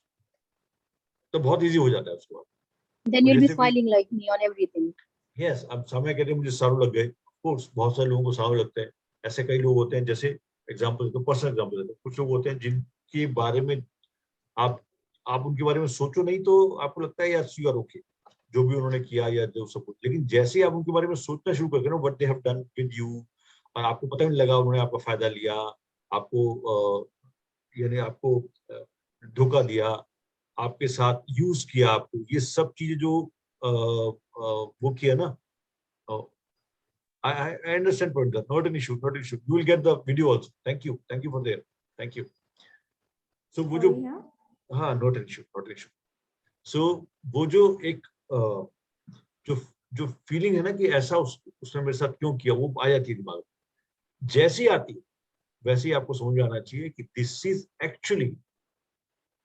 तो बहुत इजी हो जाता है उसको। Then you'll be smiling like me on everything. Yes, अब सामने कहते हैं मुझे सारू लग गए, कोर्स बहुत सारे लोगों को सारू लगते हैं। ऐसे कई लोग होते हैं, जैसे एग्जांपल तो पर्सनल एग्जांपल देते हैं, कुछ लोग होते हैं जिनके बारे में आप उनके बारे में सोचो नहीं तो आपको लगता है यार यू आर ओके, जो भी उन्होंने किया या जो सब कुछ, लेकिन जैसे ही आप उनके बारे में सोचना शुरू करते हो, what they have done with you, और आपको पता नहीं लगा उन्होंने आपका फायदा लिया, आपको यानी आपको धोखा दिया, आपके साथ यूज किया, आपको ये सब चीजें जो वो किया ना, I understand point that, not an issue, you will get the video also. Thank you for there, thank you. So वो जो हाँ, not an issue. So वो जो एक जो फीलिंग है ना कि ऐसा उसने मेरे साथ क्यों किया, वो आ जाती है दिमाग में। जैसी आती है वैसे ही आपको समझ में आना चाहिए कि this is actually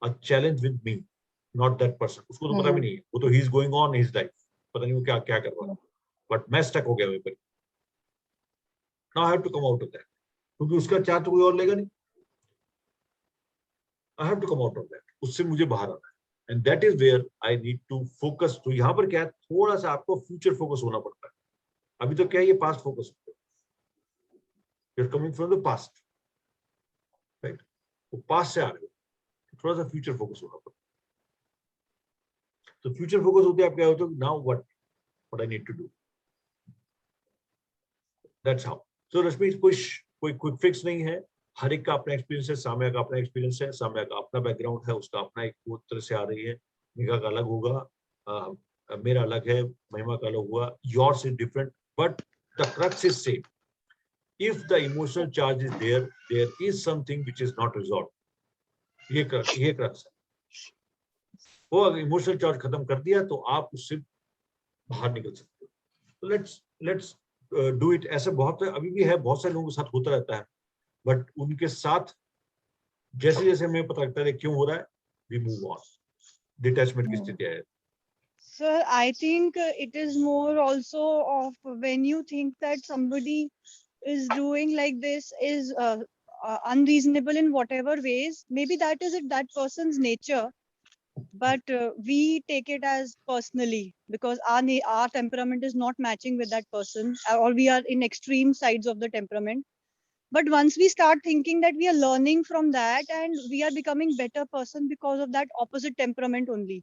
a challenge with me, not that person. उसको तो पता भी नहीं है, वो तो he is going on his life, पता नहीं वो क्या कर रहा है, बट मैं स्टक हो गया वहीं पर। Now I have to come out of that, क्योंकि उसका चार्ज तो कोई और लेगा नहीं। I have to come out of that, उससे मुझे बाहर आना है, and that is where I need to focus. तो यहाँ पर क्या है, थोड़ा सा आपको फ्यूचर फोकस होना पड़ता है। अभी तो क्या है, ये past focus, you are coming from the past, right? वो पास्ट से आ रहे हो, थोड़ा सा फ्यूचर फोकस होना पड़ता है। तो फ्यूचर फोकस होते आप क्या होते हो, now what I need to do, that's how. So Rashmi, कोई क्विक फिक्स नहीं है, हर एक का अपना एक्सपीरियंस है। साम्या का अपना एक्सपीरियंस है, साम्या का अपना बैकग्राउंड है, उसका अपना एक वो तरह से आ रही है, मेघा का अलग होगा, मेरा अलग है, महिमा का अलग हुआ, yours is different, but the crux is same. If the emotional charge is there, there is something which is not resolved. ये क्रक्स है। वो अगर इमोशनल चार्ज खत्म कर दिया तो आप उससे बाहर निकल सकते हो। Let's do it. ऐसे बहुत अभी भी है, बहुत सारे लोगों के साथ होता रहता है, बट उनके साथ जैसे जैसे हमें पता लगता है क्यों हो रहा है, वी मूव ऑन। डिटैचमेंट की स्थिति है। Sir, I think it is more also of when you think that somebody is doing like this is unreasonable in whatever ways, maybe that is that person's nature, but we take it as personally because our temperament is not matching with that person, or we are in extreme sides of the temperament. But once we start thinking that we are learning from that and we are becoming better person because of that opposite temperament only,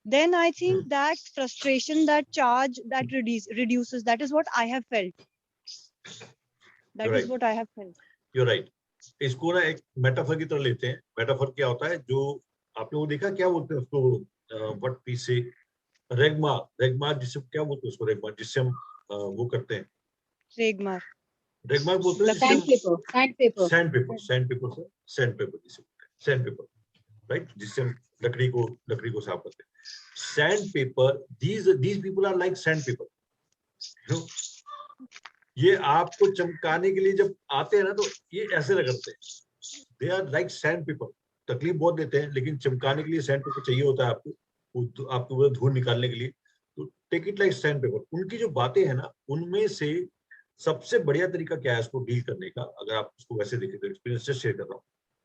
then I think that frustration, that charge, that reduces. That is what I have felt. That is what I have felt. You're right. इसको ना एक metaphor की तरह लेते हैं। Metaphor क्या होता है, जो आपने वो देखा, क्या बोलते हैं उसको, व्हाट वी से, रेगमार जिससे क्या बोलते हैं उसको, रेगमार जिससे हम वो करते हैं, रेगमार बोलते हैं सैंड पेपर, राइट, जिससे हम लकड़ी को साफ करते हैं। sandpaper, these people are like sandpaper, you know, ये आपको चमकाने के लिए जब आते हैं ना तो ये ऐसे रगड़ते हैं, दे आर लाइक सैंडपेपर, तकलीफ बहुत देते हैं लेकिन चमकाने के लिए सैंडपेपर चाहिए होता है आपको, आपको धूल निकालने के लिए, तो टेक इट लाइक सैंडपेपर। उनकी जो बातें हैं ना, उनमें से सबसे बढ़िया तरीका क्या है उसको डील करने का, अगर आप उसको वैसे देखें तो एक्सपीरियंस से शेयर कर रहा हूँ,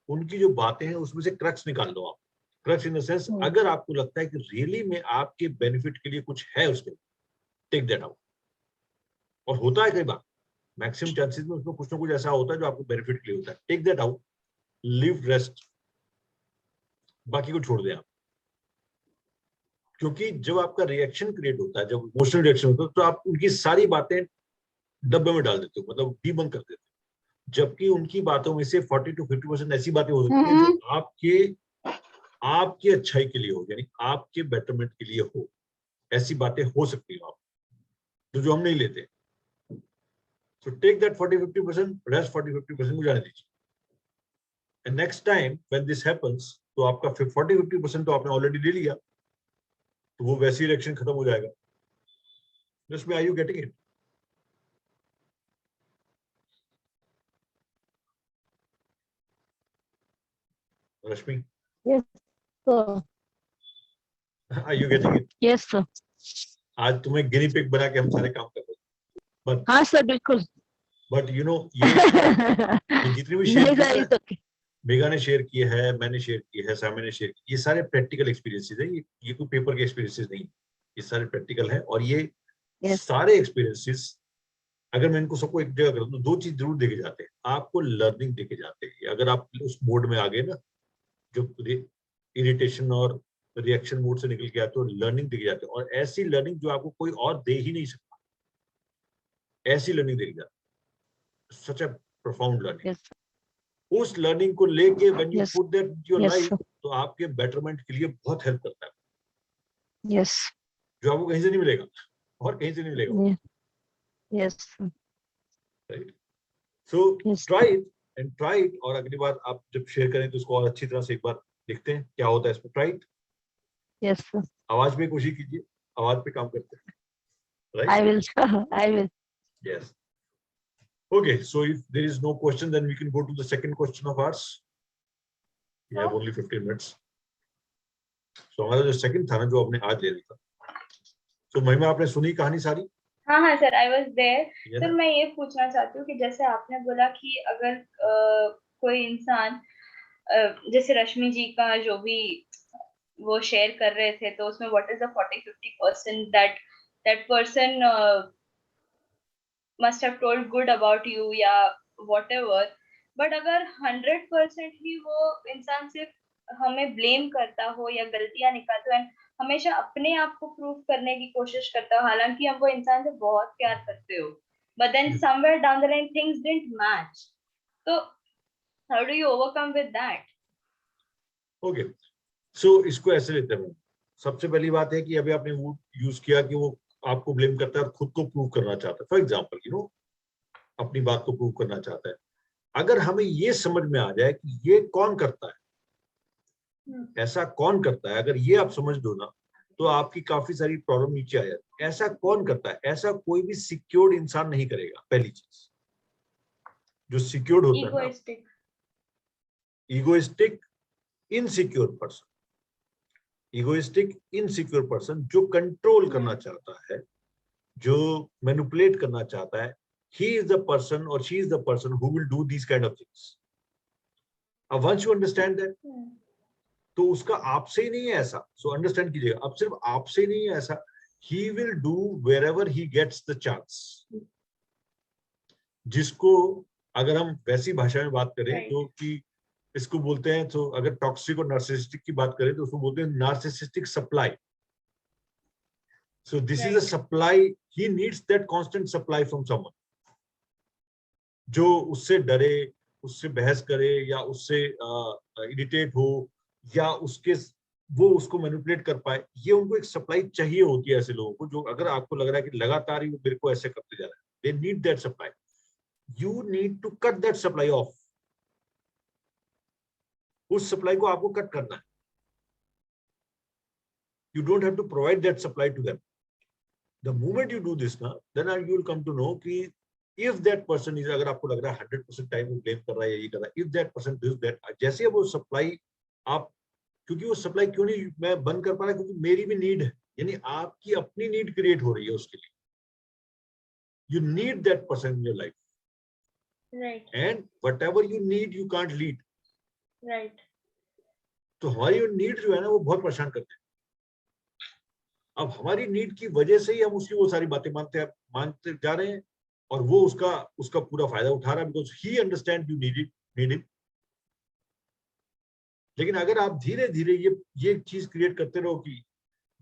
उनकी जो बातें हैं उसमें से क्रक्स निकाल दो आप। क्रक्स इन द सेंस, अगर आपको लगता है कि रियली में आपके बेनिफिट के लिए कुछ है उसके, टेक दैट आउट। और होता है कई बार, मैक्सिमम चांसेस में उसमें कुछ ना कुछ ऐसा होता है जो आपको बेनिफिट के लिए होता है, take that out, leave rest, बाकी को छोड़ दें आप। क्योंकि जब आपका रिएक्शन क्रिएट होता है, जब इमोशनल रिएक्शन होता है, तो आप उनकी सारी बातें डब्बे में डाल देते हो, मतलब डीबंक कर देते हो, जबकि उनकी बातों में से 40 to 50% ऐसी बातें हो सकती हैं जो आपकी अच्छाई के लिए हो, यानी आपके बेटरमेंट के लिए हो, ऐसी बातें हो सकती है आप, तो जो हम नहीं लेते। So take that 40-50%, rest 40-50% को जाने दीजिए। And next time when this happens, तो आपका 40-50% तो आपने ऑलरेडी ले लिया, तो वो वैसी रिएक्शन खत्म हो जाएगा। Rashmi, are you getting it? Rashmi, Yes, sir. are you getting it? Yes, sir. आज तुम्हें गिनी पिग बना के हम सारे काम कर रहे हैं। But हाँ सर, बिल्कुल। But you know, ये जितनी भी शेयर नहीं सर, okay. मेगा ने शेयर किए हैं, मैंने शेयर किए हैं, सामी ने शेयर किए, ये सारे प्रैक्टिकल एक्सपीरियंसेस हैं, ये कोई पेपर के एक्सपीरियंसेस नहीं, ये सारे प्रैक्टिकल हैं। और ये सारे एक्सपीरियंसेस अगर मैं इनको सबको एक जगह कर दूं, दो चीज जरूर देके जाते हैं, आपको लर्निंग देके जाते हैं। अगर आप उस मोड में आ गए ना, जो इरिटेशन और रिएक्शन मोड से निकल के आते हो, लर्निंग देके जाते हैं, और ऐसी लर्निंग जो आपको कोई और दे ही नहीं सकता, ऐसी लर्निंग देके जाते हैं, सच ए प्रोफाउंड लर्निंग। उस लर्निंग को लेके when you put that in your life, तो आपके बेटरमेंट के लिए बहुत हेल्प करता है। यस, जो आपको कहीं से नहीं मिलेगा और कहीं से नहीं मिलेगा। Yes, right, so try it, और अगली बार आप जब शेयर करें तो उसको और अच्छी तरह से एक बार देखते हैं क्या होता है इसमें। Try it. यस सर, आवाज पे कोशिश कीजिए, आवाज पे काम करते हैं। Right, I will yes. Okay, so if there is no question, then we can go to the second question of ours. We have only 15 minutes. So हमारा जो second था ना, जो आपने आज ले लिया था, so महिमा आपने सुनी कहानी सारी? हाँ sir, I was there. Sir मैं ये पूछना चाहती हूँ कि जैसे आपने बोला कि अगर कोई इंसान जैसे रश्मि जी का जो भी वो शेयर कर रहे थे, तो उसमें what is the 40-50% that person must have told good about you या whatever, but अगर 100% ही वो इंसान सिर्फ हमें ब्लेम करता हो या गलतियां निकालता है, हमेशा अपने आप को प्रूव करने की कोशिश करता हो, हालांकि हम वो इंसान से बहुत प्यार करते हो, but then somewhere down the line things didn't match, so how do you overcome with that? Okay, so इसको ऐसे लेते हैं। सबसे पहली बात है कि अभी आपने वो यूज किया कि वो आपको ब्लेम करता है और खुद को प्रूव करना चाहता है। फॉर एग्जाम्पल, यू नो, अपनी बात को प्रूव करना चाहता है। अगर हमें ये समझ में आ जाए कि ये कौन करता है, ऐसा कौन करता है, अगर ये आप समझ दो ना, तो आपकी काफी सारी प्रॉब्लम नीचे आ जाती है। ऐसा कौन करता है? ऐसा कोई भी सिक्योर्ड इंसान नहीं करेगा। पहली चीज, जो सिक्योर्ड होता है ना, egoistic insecure person, egoistic insecure person जो कंट्रोल करना चाहता है, जो मैनिपुलेट करना चाहता है, he is the person or she is the person who will do these kind of things. Once you understand that, तो उसका आपसे ही नहीं है ऐसा, so understand कीजिएगा, अब सिर्फ आपसे नहीं है ऐसा, he will do wherever he gets the chance. जिसको अगर हम वैसी भाषा में बात करें तो कि इसको बोलते हैं, तो अगर टॉक्सिक और नार्सिसिस्टिक की बात करें तो उसको बोलते हैं narcissistic supply. So this is a supply, he needs that constant supply from someone, जो उससे डरे, उससे बहस करे, या उससे इरिटेट हो, या वो उसको मैनिपुलेट कर पाए। ये उनको एक सप्लाई चाहिए होती है ऐसे लोगों को, जो अगर आपको लग रहा है कि लगातार ही वो मेरे को ऐसे करते जा रहा है, they need that supply. You need to cut that supply off. उस सप्लाई को आपको कट करना है। You don't have to provide that supply to them. The moment you do this now, then you will come to know कि if that person is, अगर आपको लग रहा है 100% टाइम वो ब्लेम कर रहा है या ये कर रहा है, if that person does that, जैसे वो सप्लाई आप, क्योंकि वो सप्लाई क्यों नहीं मैं बंद कर पा रहा, क्योंकि मेरी भी नीड है, यानी आपकी अपनी नीड क्रिएट हो रही है उसके लिए. You need that person in your life. Right. And whatever you need, you can't lead. Right. तो हमारी नीड जो है ना वो बहुत परेशान करते हैं. अब हमारी नीड की वजह से ही हम उसकी वो सारी बातें मानते जा रहे हैं और वो उसका पूरा फायदा उठा रहा है, because he understand you need it. लेकिन अगर आप धीरे धीरे ये चीज क्रिएट करते रहो कि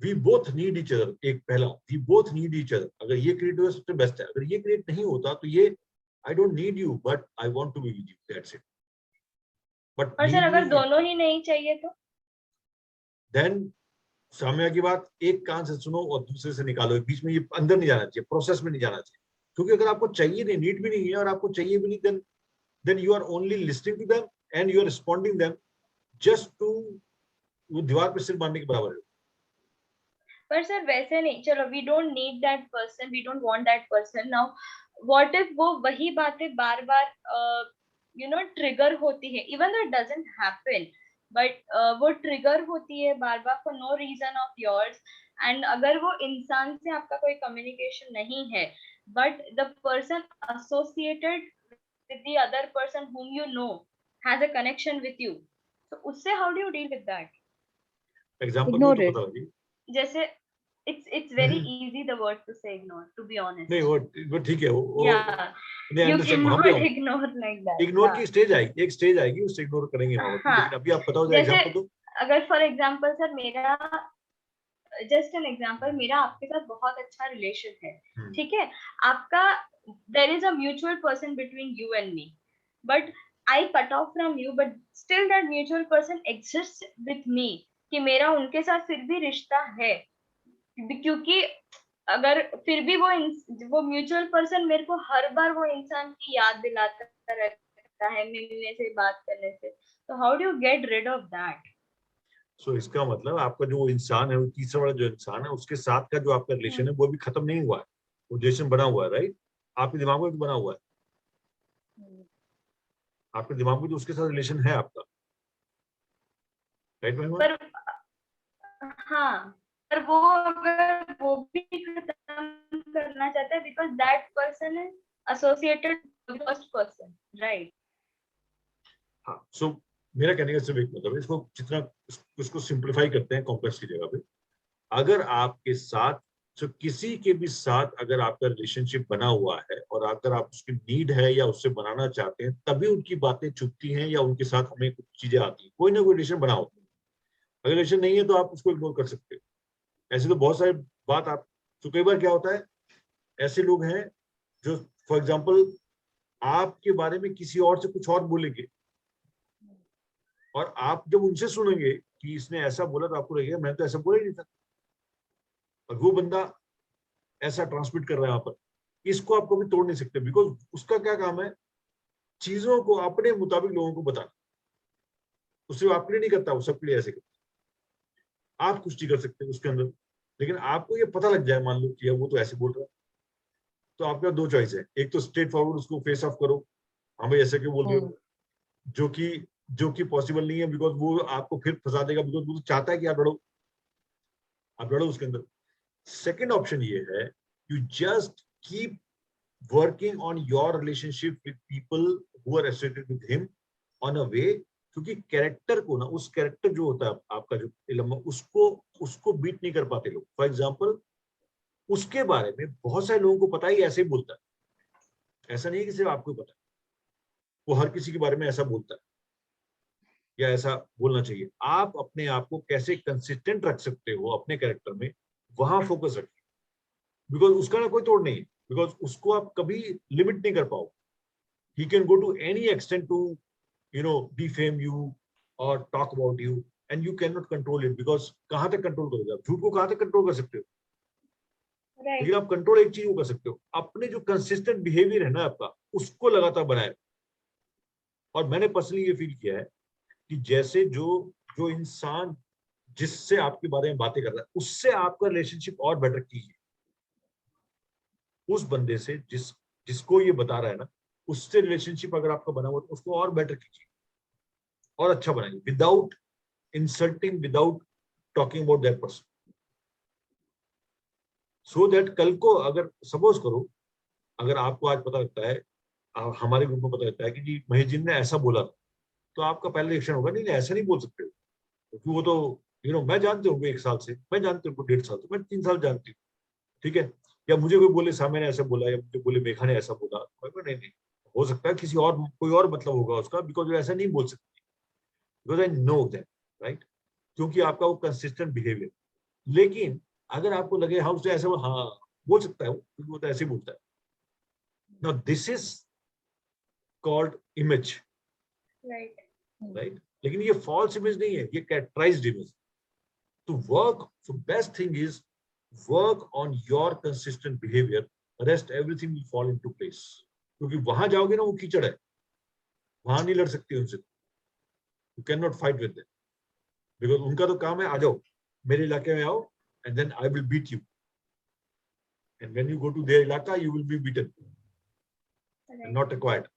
we both need each other, एक पहला we both need each other, अगर ये क्रिएट हुआ सबसे बेस्ट है. अगर ये क्रिएट नहीं होता तो ये I don't need you but I want to be with you, that's it. But और सर अगर दोनों ही नहीं चाहिए तो देन सामने की बात एक कान से सुनो और दूसरे से निकालो, बीच में ये अंदर नहीं जाना चाहिए, प्रोसेस में नहीं जाना चाहिए. क्योंकि अगर आपको चाहिए नहीं, नीड भी नहीं है और आपको चाहिए भी नहीं, then you are only listening to them and you are responding them just to, वो दीवार पे सिर मारने के बराबर है. पर सर वैसे नहीं, चलो we don't need that person, we don't want that person. Now what if वो वही बातें बार बार ट्रिगर होती है, even though it doesn't happen, but वो ट्रिगर होती है बार बार for no reason of yours. And अगर वो इंसान से आपका कोई कम्युनिकेशन नहीं है, but the person associated with the other person whom you know has a connection with you, तो उससे how do you deal with that? Example Ignore तो it. बता दीजिए. जैसे it's very easy the word to say ignore, to be honest. नहीं वो ठीक है, वो Yeah, नहीं you अंडरस्टैंड. वहां cannot पे ignore like that. Ignore Yeah. की स्टेज आएगी, एक स्टेज आएगी, उससे इग्नोर करेंगे वहां पे. हाँ. लेकिन अभी आप बताओ जैसे एग्जांपल दो. अगर फॉर एग्जांपल सर मेरा जस्ट एन एग्जांपल, मेरा आपके साथ बहुत अच्छा रिलेशन है, ठीक है, आपका there is a mutual person between you and me, but I cut off from you, but still that mutual person exist with me, कि मेरा उनके साथ फिर भी रिश्ता है. क्योंकि अगर फिर भी वो म्यूचुअल पर्सन मेरे को हर बार वो इंसान की याद दिलाता रहता है मिलने से, बात करने से, तो how do you get rid of that? So इसका मतलब आपका जो इंसान है, वो तीसरा वाला जो इंसान है, उसके साथ का जो आपका रिलेशन है वो अभी खत्म नहीं हुआ है, वो रिलेशन बना हुआ है, राइट? आपके दिमाग में भी बना हुआ है, आपके दिमाग में तो उसके साथ रिलेशन है आपका, राइट महिमा? पर हाँ, पर वो अगर वो भी खत्म करना चाहता है, because that person is associated with first person, right? हाँ, सो मेरा कहने का सिर्फ एक मतलब है, इसको जितना इसको सिंप्लीफाई करते हैं कॉम्प्लेक्स की जगह पे, अगर आपके साथ किसी के भी साथ अगर आपका रिलेशनशिप बना हुआ है और अगर आप उसकी नीड है या उससे बनाना चाहते हैं, तभी उनकी बातें चुभती हैं या उनके साथ हमें कुछ चीजें आती हैं. कोई ना कोई रिलेशन बना होता है. अगर रिलेशन नहीं है तो आप उसको इग्नोर कर सकते हो. ऐसे तो बहुत सारी बात आप, तो कई बार क्या होता है, ऐसे लोग हैं जो फॉर एग्जाम्पल आपके बारे में किसी और से कुछ और बोलेंगे और आप जब उनसे सुनेंगे कि इसने ऐसा बोला तो आपको लगेगा मैं तो ऐसा बोला ही नहीं था, और वो बंदा ऐसा ट्रांसमिट कर रहा है यहाँ पर. इसको आप कभी तोड़ नहीं सकते, बिकॉज उसका क्या काम है, चीजों को अपने मुताबिक लोगों को बताना. उससे आपके लिए नहीं करता, वो सबके लिए ऐसे करता. आप कुछ नहीं कर सकते उसके अंदर, लेकिन आपको ये पता लग जाए, मान लो कि वो तो ऐसे बोल रहा है, तो आपका दो चॉइस है. एक तो स्ट्रेट फॉरवर्ड उसको फेस ऑफ करो, हाँ भाई ऐसे क्यों बोल रहे हो, जो कि पॉसिबल नहीं है, बिकॉज वो आपको फिर फंसा देगा, बिकॉज वो तो चाहता है कि आप लड़ो उसके अंदर. सेकेंड ऑप्शन ये है, you just keep working on your relationship with people who are associated with him on a way, क्योंकि कैरेक्टर को ना, उस कैरेक्टर जो होता है आपका जो इलम, उसको बीट नहीं कर पाते लोग. फॉर एग्जाम्पल उसके बारे में बहुत सारे लोगों को पता ही ऐसे ही बोलता है, ऐसा नहीं है कि सिर्फ आपको पता है, वो हर किसी के बारे में ऐसा बोलता है या ऐसा बोलना चाहिए. आप अपने आप को कैसे कंसिस्टेंट रख सकते हो अपने कैरेक्टर में, वहां फोकस रखिए, बिकॉज उसका ना कोई तोड़ नहीं है, बिकॉज उसको आप कभी लिमिट नहीं कर पाओ. He can go to any extent to defame you और talk about you, and you can not control it, because कहां तक कंट्रोल करोगे आप? झूठ को कहां तक कंट्रोल कर सकते हो? लेकिन आप कंट्रोल एक चीज को कर सकते हो, अपने जो कंसिस्टेंट बिहेवियर है ना आपका, उसको लगातार बनाए. और मैंने पर्सनली ये फील किया है कि जैसे जो इंसान जिससे आपके बारे में बातें कर रहा है उससे आपका रिलेशनशिप और बेटर कीजिए। उस बंदे से जिसको ये बता रहा है ना, उससे रिलेशनशिप अगर आपका बना हुआ तो उसको और बेटर कीजिए और अच्छा बनाइए, without insulting, without talking about that person, so that कल को अगर सपोज करो अगर आपको आज पता लगता है, हमारे ग्रुप में पता लगता है कि जी महेश जी ने ऐसा बोला था, तो आपका पहला रिएक्शन होगा नहीं ऐसा नहीं बोल सकते हो, क्योंकि वो तो मैं जानते हूँ 1 साल से, मैं जानती हूँ 1.5 साल से, मैं 3 साल जानती हूँ, ठीक है। या मुझे कोई बोले सामने ने ऐसा बोला, या मुझे बोले मेघा ने ऐसा बोला, नहीं नहीं, हो सकता है किसी और कोई और मतलब होगा उसका, बिकॉज वो ऐसा नहीं बोल सकती, because I know that, right, क्योंकि आपका वो कंसिस्टेंट बिहेवियर। लेकिन अगर आपको लगे हाँ उसने ऐसे हाँ बोल सकता है वो तो ऐसे ही बोलता है, now this is called image, right, लेकिन ये फॉल्स इमेज नहीं है, ये कैरेक्टराइज्ड इमेज। तो work, so best thing is work on your consistent behavior, rest everything will fall into place, क्योंकि वहां जाओगे ना वो कीचड़ है, वहां नहीं लड़ सकते उनसे, you cannot fight with them, because उनका तो काम है आ जाओ मेरे इलाके में आओ and then I will beat you, and when you go to their इलाका you will be beaten and not required।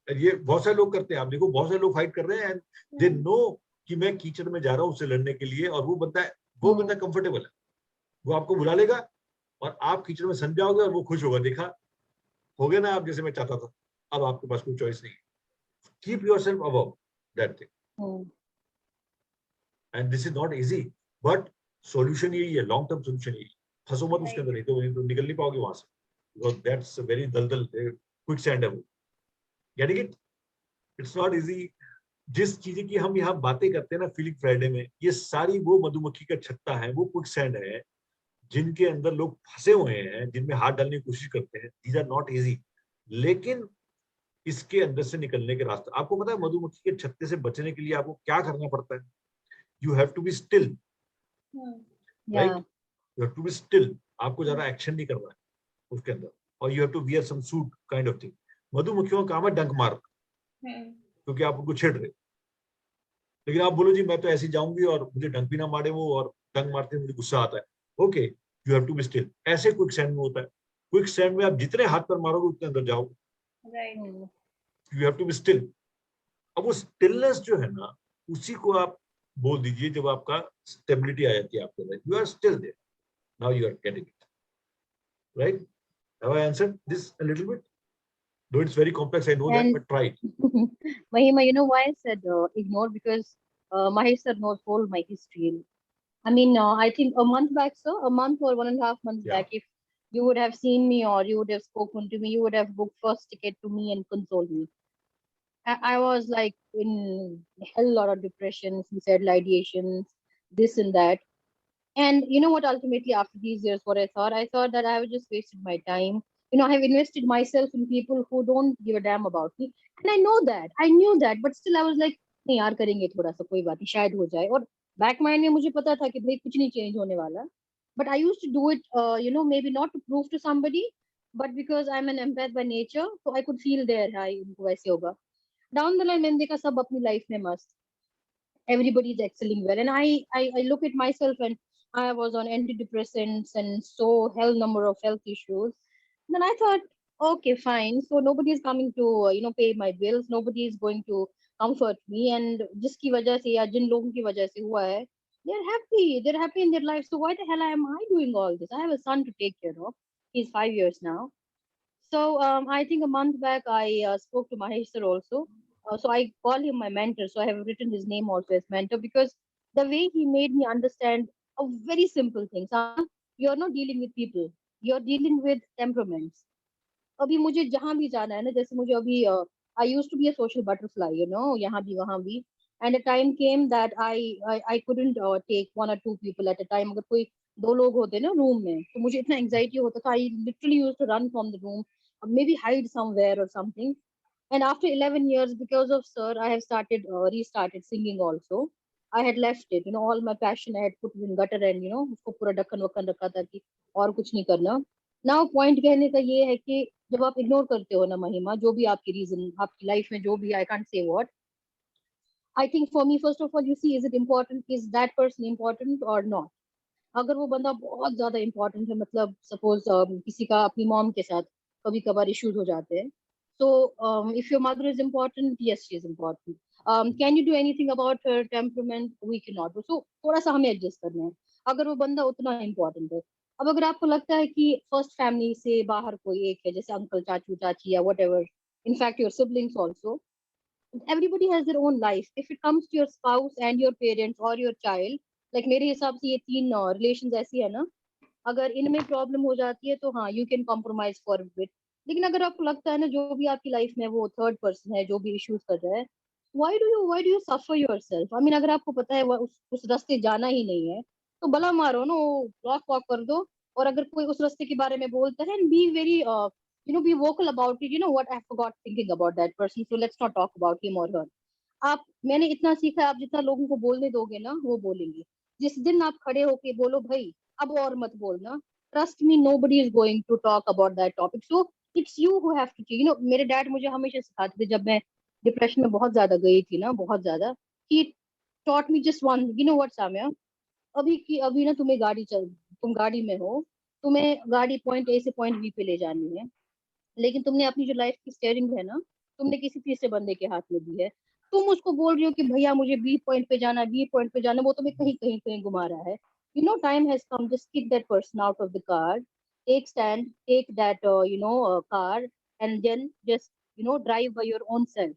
ये बहुत सारे लोग करते हैं, आप देखो बहुत सारे लोग फाइट कर रहे हैं and they know कि मैं कीचड़ में जा रहा हूँ उससे लड़ने के लिए, और वो बंदा कंफर्टेबल है, वो आपको बुला लेगा और आप कीचड़ में सम जाओगे और वो खुश होगा, देखा हो गया ना आप जैसे मैं चाहता था, अब आपके पास कोई चॉइस नहीं है। Keep yourself above that thing, and this is not easy, but solution यही है, लॉन्ग टर्म सॉल्यूशन यही। फंसो मत उसके अंदर, नहीं तो निकल नहीं पाओगे वहां से, बिकॉज दैट्स वेरी दलदल क्विक सैंड है वो, getting it, it's not easy. जिस चीज की हम यहाँ बातें करते हैं ना फीलिंग फ्राइडे में, ये सारी वो मधुमक्खी का छत्ता है, वो क्विक सैंड है जिनके अंदर लोग फंसे हुए हैं, जिनमें हाथ डालने की कोशिश करते हैं। दीज आर नॉट इजी, लेकिन इसके अंदर से निकलने के रास्ते, आपको पता है मधुमक्खी के छत्ते से बचने के लिए आपको क्या करना पड़ता है? You have to be still, right, you have to be still, आपको ज्यादा एक्शन नहीं करना है उसके अंदर, और you have to wear some suit kind of thing. मधुमक्खियों का काम है डंक मार, क्योंकि आप उनको छेड़ रहे, लेकिन आप बोलो जी मैं तो ऐसे जाऊंगी और मुझे डंक भी ना मारे वो, और डंक मारते मुझे गुस्सा आता है, okay you have to be still. ऐसे क्विक सैंड में होता है, क्विक सैंड में आप जितने हाथ पर मारोगे उतने अंदर जाओगे, you have to be still. अब वो स्टिलनेस जो है ना, उसी को आप बोल दीजिए जब आपका स्टेबिलिटी आ जाती है आपके अंदर, you are still there, now you are getting it, right. Have I answered this a little bit? Though it's very complex, I know that, but try it. Mahima, you know why I said ignore? Because Mahesh sir knows all my history. I mean, I think a month back, sir, a month or 1.5 months back, if you would have seen me or you would have spoken to me, you would have booked first ticket to me and consoled me. I was like in a hell lot of depression, suicidal ideations, this and that. And you know what, ultimately after these years, what I thought that I have just wasted my time. You know, I have invested myself in people who don't give a damn about me. And I know that, I knew that, but still I was like, नहीं यार करेंगे थोड़ा सा, कोई बात नहीं शायद हो जाए। और बैक माइंड में मुझे पता था कि भाई कुछ नहीं चेंज होने वाला। But I used to do it, maybe not to prove to somebody, but because I'm an empath by nature, so I could feel there, हाँ इनको वैसे होगा। Down the line मैंने देखा सब अपनी लाइफ में मस्त, everybody is excelling well, and I look at myself, and I was on antidepressants and so hell number of health issues. Then I thought, okay, fine. So nobody is coming to pay my bills. Nobody is going to comfort me. And जिसकी वजह से या जिन लोगों की वजह से हुआ है, they're happy. They're happy in their life. So why the hell am I doing all this? I have a son to take care of. He's 5 years now. So I think a month back I spoke to Mahesh sir also. So I call him my mentor. So I have written his name also as mentor, because the way he made me understand a very simple thing. You're not dealing with people. You're dealing with temperaments. अभी मुझे जहाँ भी जाना है ना, जैसे मुझे अभी I used to be a social butterfly, यहाँ भी वहाँ भी, and a time came that I couldn't take 1 or 2 people at a time. अगर कोई 2 लोग होते ना रूम में, तो मुझे इतना anxiety होता था, I literally used to run from the room, or maybe hide somewhere or something. And after 11 years, because of sir, I have restarted singing also. I had left it, all my passion I had put in gutter, and उसको पूरा ढक्कन वक्कन रखा था कि और कुछ नहीं करना। नाउ पॉइंट कहने का ये है कि जब आप इग्नोर करते हो ना महिमा, जो भी आपकी रीजन आपकी लाइफ में जो भी, I can't say what, I think for me, first of all, you see, is it important? Is that person important or not? अगर वो बंदा बहुत ज्यादा important है, मतलब suppose किसी का अपनी mom के साथ कभी कभार issues हो जाते हैं. So if your mother is important, yes, she is important. Can you do anything about her temperament? We cannot do. So थोड़ा सा हमें adjust करना है. अगर वो बंदा उतना important है. अब अगर आपको लगता है कि first family से बाहर कोई एक है, जैसे uncle, चाचू, चाची या whatever, in fact your siblings also, everybody has their own life. If it comes to your spouse and your parents or your child, like मेरे हिसाब से ये तीन relations ऐसी है ना, अगर इनमें problem हो जाती है तो हाँ, you can compromise for a bit. लेकिन अगर आपको लगता है ना, जो भी आपकी लाइफ में वो थर्ड पर्सन है, जो भी इश्यूज कर रहा है, why do you suffer yourself? I mean, अगर आपको पता है उस रास्ते जाना ही नहीं है, तो भला मारो ना, ब्लॉक वॉक कर दो. और अगर कोई उस रास्ते के बारे में बोलता है, be very be vocal about it. You know what, I forgot thinking about that person, so let's not talk about him or her. आप, मैंने इतना सीखा है, आप जितना लोगों को बोलने दोगे ना, वो बोलेंगे. जिस दिन आप खड़े होके बोलो भाई अब और मत बोलना, trust me, nobody is going to talk about that topic. So it's you who have to change. मेरे डैड मुझे हमेशा सिखाते थे, जब मैं डिप्रेशन में बहुत ज्यादा गई थी ना, बहुत ज्यादा, he taught me just one, what, Samya, अभी ना तुम गाड़ी में हो, तुम्हें गाड़ी पॉइंट ए से पॉइंट बी पे ले जानी है, लेकिन तुमने अपनी जो लाइफ की स्टीयरिंग है ना, तुमने किसी तीसरे बंदे के हाथ में दी है. तुम उसको बोल रही हो कि भैया मुझे बी पॉइंट पे जाना, वो तुम्हें कहीं कहीं कहीं घुमा रहा है. Time has come. Just kick that person out of the car, take that car, and then just drive by your own self.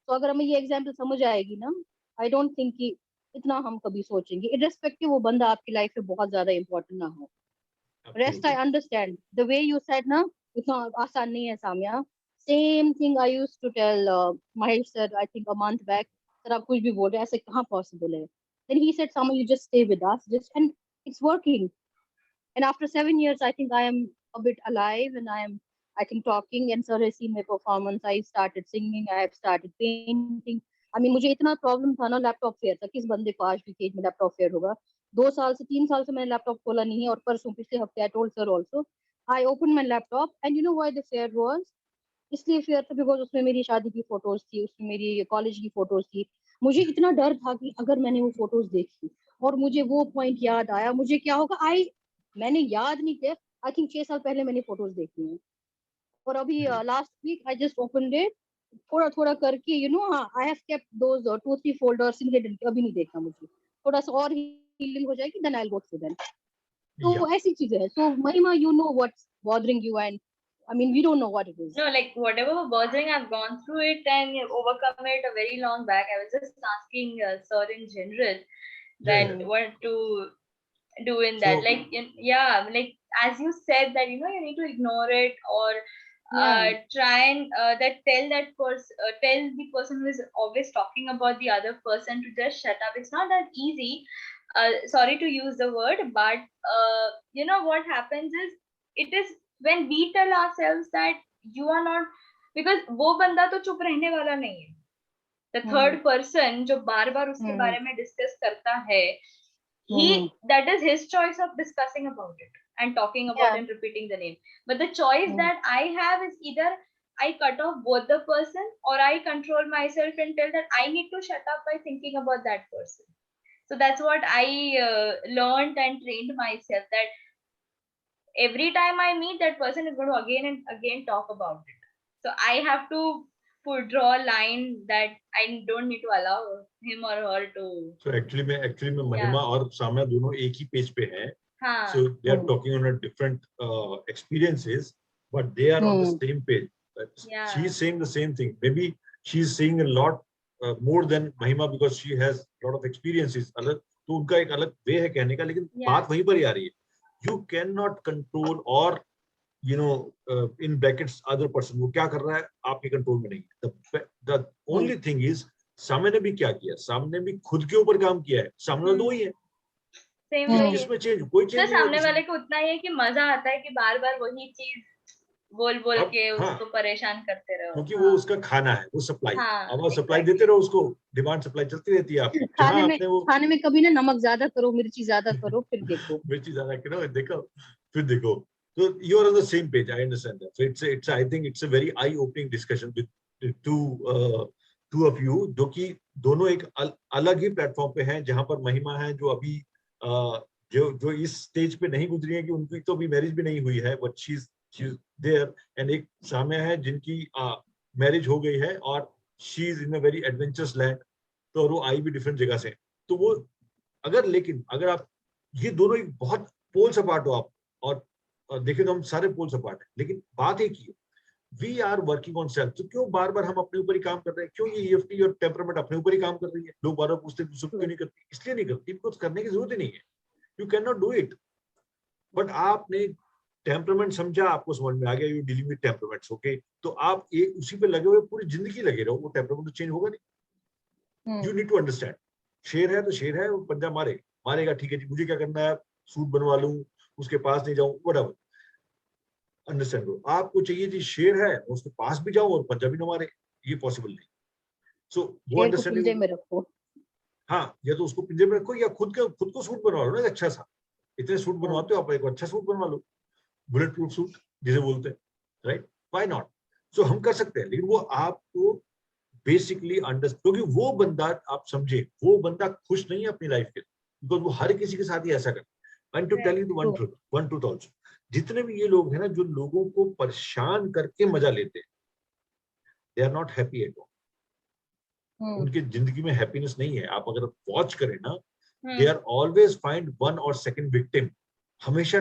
So अगर हमें ये एग्जाम्पल समझ आएगी ना, आई डोंट थिंक कि इतना हम कभी सोचेंगे, इररेस्पेक्टिव वो बंदा आपकी लाइफ में बहुत ज्यादा इंपॉर्टेंट ना हो. Rest I understand the way you said ना, इतना आसान नहीं है Samya. Same thing I used to tell Mahesh sir, I think a month back, sir आप कुछ भी बोल रहे हैं, ऐसे कहाँ पॉसिबल है. Then he said, Samya you just stay with us, just, and it's working. And after 7 years, I think I am a bit alive, and I think talking, and sir has seen my performance. I started singing, I have started painting. I mean, मुझे इतना problem था ना laptop fair था, किस बंदे को आज भी केज में लैपटॉप फेयर होगा. 3 साल से मैंने लैपटॉप खोला नहीं है, और परसों पिछले हफ्ते I told sir also, I open my laptop, and you know why the fair was, इसलिए फेयर था बिकॉज उसमें मेरी शादी की फोटोज थी, उसमें मेरी कॉलेज की फोटोज थी. मुझे इतना डर था कि अगर मैंने वो फोटोज देखी और मुझे वो पॉइंट याद आया, मुझे क्या होगा. मैंने याद नहीं किया, आई थिंक 6 साल पहले मैंने फोटोज देखी हैं, और अभी last week I just opened it, थोड़ा थोड़ा करके, I have kept those 2-3 folders in hidden. अभी नहीं देखना, मुझे थोड़ा सा और हीलिंग हो जाएगी, then I will go through them. तो ऐसी चीजें हैं. So Mahima, you know what's bothering you, and I mean, we don't know what it is. No, like whatever bothering, I've gone through it and overcome it a very long back. I was just asking sir in general that what to do in that. So, like, like as you said that, you need to ignore it, or try and tell the person who is always talking about the other person to just shut up. It's not that easy. Sorry to use the word, but what happens is, it is when we tell ourselves that you are not, because वो बंदा तो चुप रहने वाला नहीं है. The third person जो बार बार उसके बारे में डिस्कस करता है, that is his choice of discussing about it and talking about and repeating the name. But the choice that I have is either I cut off both the person, or I control myself and tell that I need to shut up by thinking about that person. So that's what I learned and trained myself, that every time I meet that person is going to again and again talk about it. So I have to draw a line that I don't need to allow him or her to. So actually में महिमा और साम्या दोनों एक ही page पे हैं. So they are talking on a different experiences, but they are on the same page. She is saying the same thing. Maybe she is saying a lot more than Mahima because she has a lot of experiences. अलग तो उनका एक अलग वे है कहने का, लेकिन बात वहीं पर ही आ रही है. You cannot control or in brackets other person. वो क्या कर रहा है आपके कंट्रोल में नहीं. The only thing is, सामने ने भी क्या किया, सामने भी खुद के ऊपर काम किया है. सामने दो ही है, इसमें चेंज कोई चेंज नहीं. सामने वाले को उतना ही है कि मजा आता है कि बार बार वही चीज बोल के उसको परेशान करते रहो, क्योंकि वो उसका खाना है, वो सप्लाई. अब वो सप्लाई देते रहो उसको, डिमांड सप्लाई चलती रहती है. आप खाने में कभी ना नमक ज्यादा करो, मिर्ची ज्यादा करो, फिर देखो मिर्ची ज्यादा करो, देखो फिर देखो. So you are on the same page. I understand that. So it's I think it's a very eye-opening discussion with the two two of you, जो कि दोनों एक अलग ही प्लेटफॉर्म पे हैं, जहां पर महिमा है जो अभी जो इस स्टेज पे नहीं गुजरी है कि उनकी तो अभी मैरिज भी नहीं हुई है, but she is there, and एक सामने है जिनकी मैरिज हो गई है और she is in a very adventurous land, तो और वो आई भी डिफरेंट जगह से, तो वो अगर आप ये दोनों एक बहुत पोल्स अपार्ट हो आप, और देखें तो हम सारे पोल्स अपार्ट हैं, लेकिन बात एक ही है, we are working on self. तो क्यों बार बार हम अपने ऊपर ही काम कर रहे हैं? क्यों ये EFT और टेम्परामेंट अपने ऊपर ही काम कर रही है? लोग बार बार पूछते हैं दूसरों को क्यों नहीं करती, इसलिए नहीं करती बिकॉज करने की जरूरत ही नहीं है, you can not do it. But आपने टेम्परामेंट समझा, आपको समझ में आ गया, you dealing with temperaments, okay, तो आप एक उसी पे लगे हुए पूरी जिंदगी लगे रहो, वो टेम्परामेंट तो चेंज होगा नहीं। यू नीड टू अंडरस्टैंड, शेर है तो शेर है, वो पंजा मारेगा, ठीक है जी, मुझे क्या करना है, सूट बनवा लूं, उसके पास नहीं जाऊं, व्हाटएवर, अंडरस्टैंड करो। आपको चाहिए जी शेर है, उसके पास भी जाओ और पंजा भी न मारे, ये पॉसिबल नहीं। सो वो अंडरस्टैंडिंग में रखो, हाँ, या तो उसको पिंजरे में रखो, या खुद को सूट बनवा लो ना, अच्छा सा, इतने सूट बनवाते हो आप, एक अच्छा सूट बनवा लो, बुलेट प्रूफ सूट जिसे बोलते हैं, राइट, व्हाई नॉट। सो हम कर सकते हैं, लेकिन वो आपको बेसिकली अंडरस्टैंड, क्योंकि वो बंदा, आप समझे, वो बंदा खुश नहीं है अपनी लाइफ के, बिकॉज वो हर किसी के साथ ही ऐसा करता है। And to tell you one truth also, जितने भी ये लोग हैं ना जो लोगों को परेशान करके मजा लेते हैं, they are not happy at all. उनकी जिंदगी में हैप्पीनेस नहीं है। आप अगर वॉच करें ना, they are always find one और सेकंड विक्टिम, हमेशा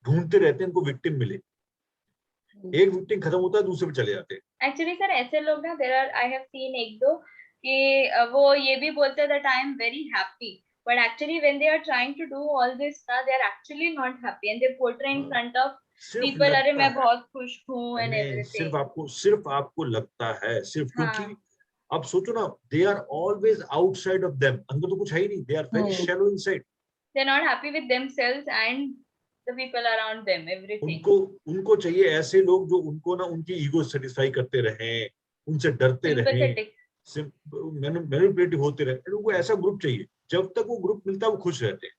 ढूंढते रहते हैं उनको विक्टिम मिले, एक विक्टिम खत्म होता है दूसरे पे चले जाते हैं। एक्चुअली सर ऐसे लोग ना, there are, I have seen एक दो कि वो ये भी बोलते हैं that I am very happy, but actually when they are trying to do all this ना, they are actually not happy and they portray in front of people, अरे मैं बहुत खुश हूँ एंड एवरीथिंग। सिर्फ आपको लगता है, सिर्फ क्योंकि अब सोचो ना, they are always outside of them, अंदर तो कुछ है ही नहीं, they are very shallow inside, they are not happy with themselves and the people around them, everything. उनको चाहिए ऐसे लोग जो उनको ना उनकी ईगो सेटिस्फाई करते रहे, उनसे डरते रहे, मैनिपुलेटिव होते रहे, उनको ऐसा ग्रुप चाहिए, जब तक वो ग्रुप मिलता है वो खुश रहते हैं।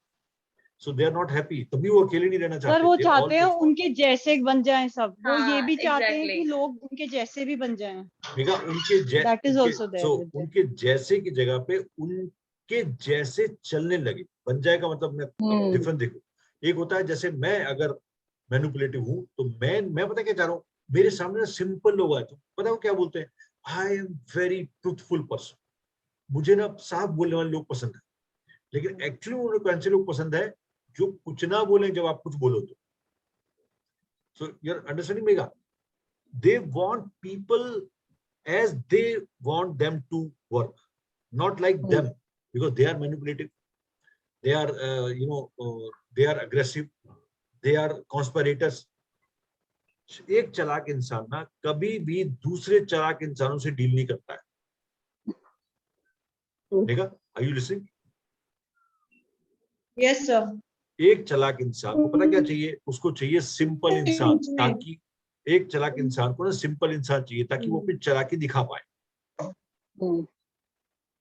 सो दे आर नॉट हैप्पी, तभी वो अकेले नहीं रहना चाहते। सर वो चाहते हैं उनके जैसे बन जाएं सब, वो ये भी चाहते हैं कि लोग उनके जैसे भी बन जाएं। उनके जैसे की जगह पे उनके जैसे चलने लगे, बन जाए का मतलब मैं डिफरेंट देखो, एक होता है जैसे मैं अगर मैनिपुलेटिव हूं तो मैं पता क्या चाह रहा हूँ, मेरे सामने सिंपल लोग आए तो पता है वो क्या बोलते हैं, आई एम वेरी ट्रूथफुल पर्सन, मुझे ना साफ बोलने वाले लोग पसंद है, लेकिन एक्चुअली उन्हें कौन से लोग पसंद है जो कुछ ना बोले जब आप कुछ बोलो तो। So you are understanding Mega, they want people as they want them to work, not like them, because they are manipulative, they are they are aggressive, they are conspirators. एक चालाक इंसान ना कभी भी दूसरे चालाक इंसानों से डील नहीं करता है, देखा? Are you listening? Yes sir. एक चालाक इंसान को पता क्या चाहिए, उसको चाहिए सिंपल इंसान, ताकि एक चालाक इंसान को ना सिंपल इंसान चाहिए ताकि वो अपनी चालाकी दिखा पाए,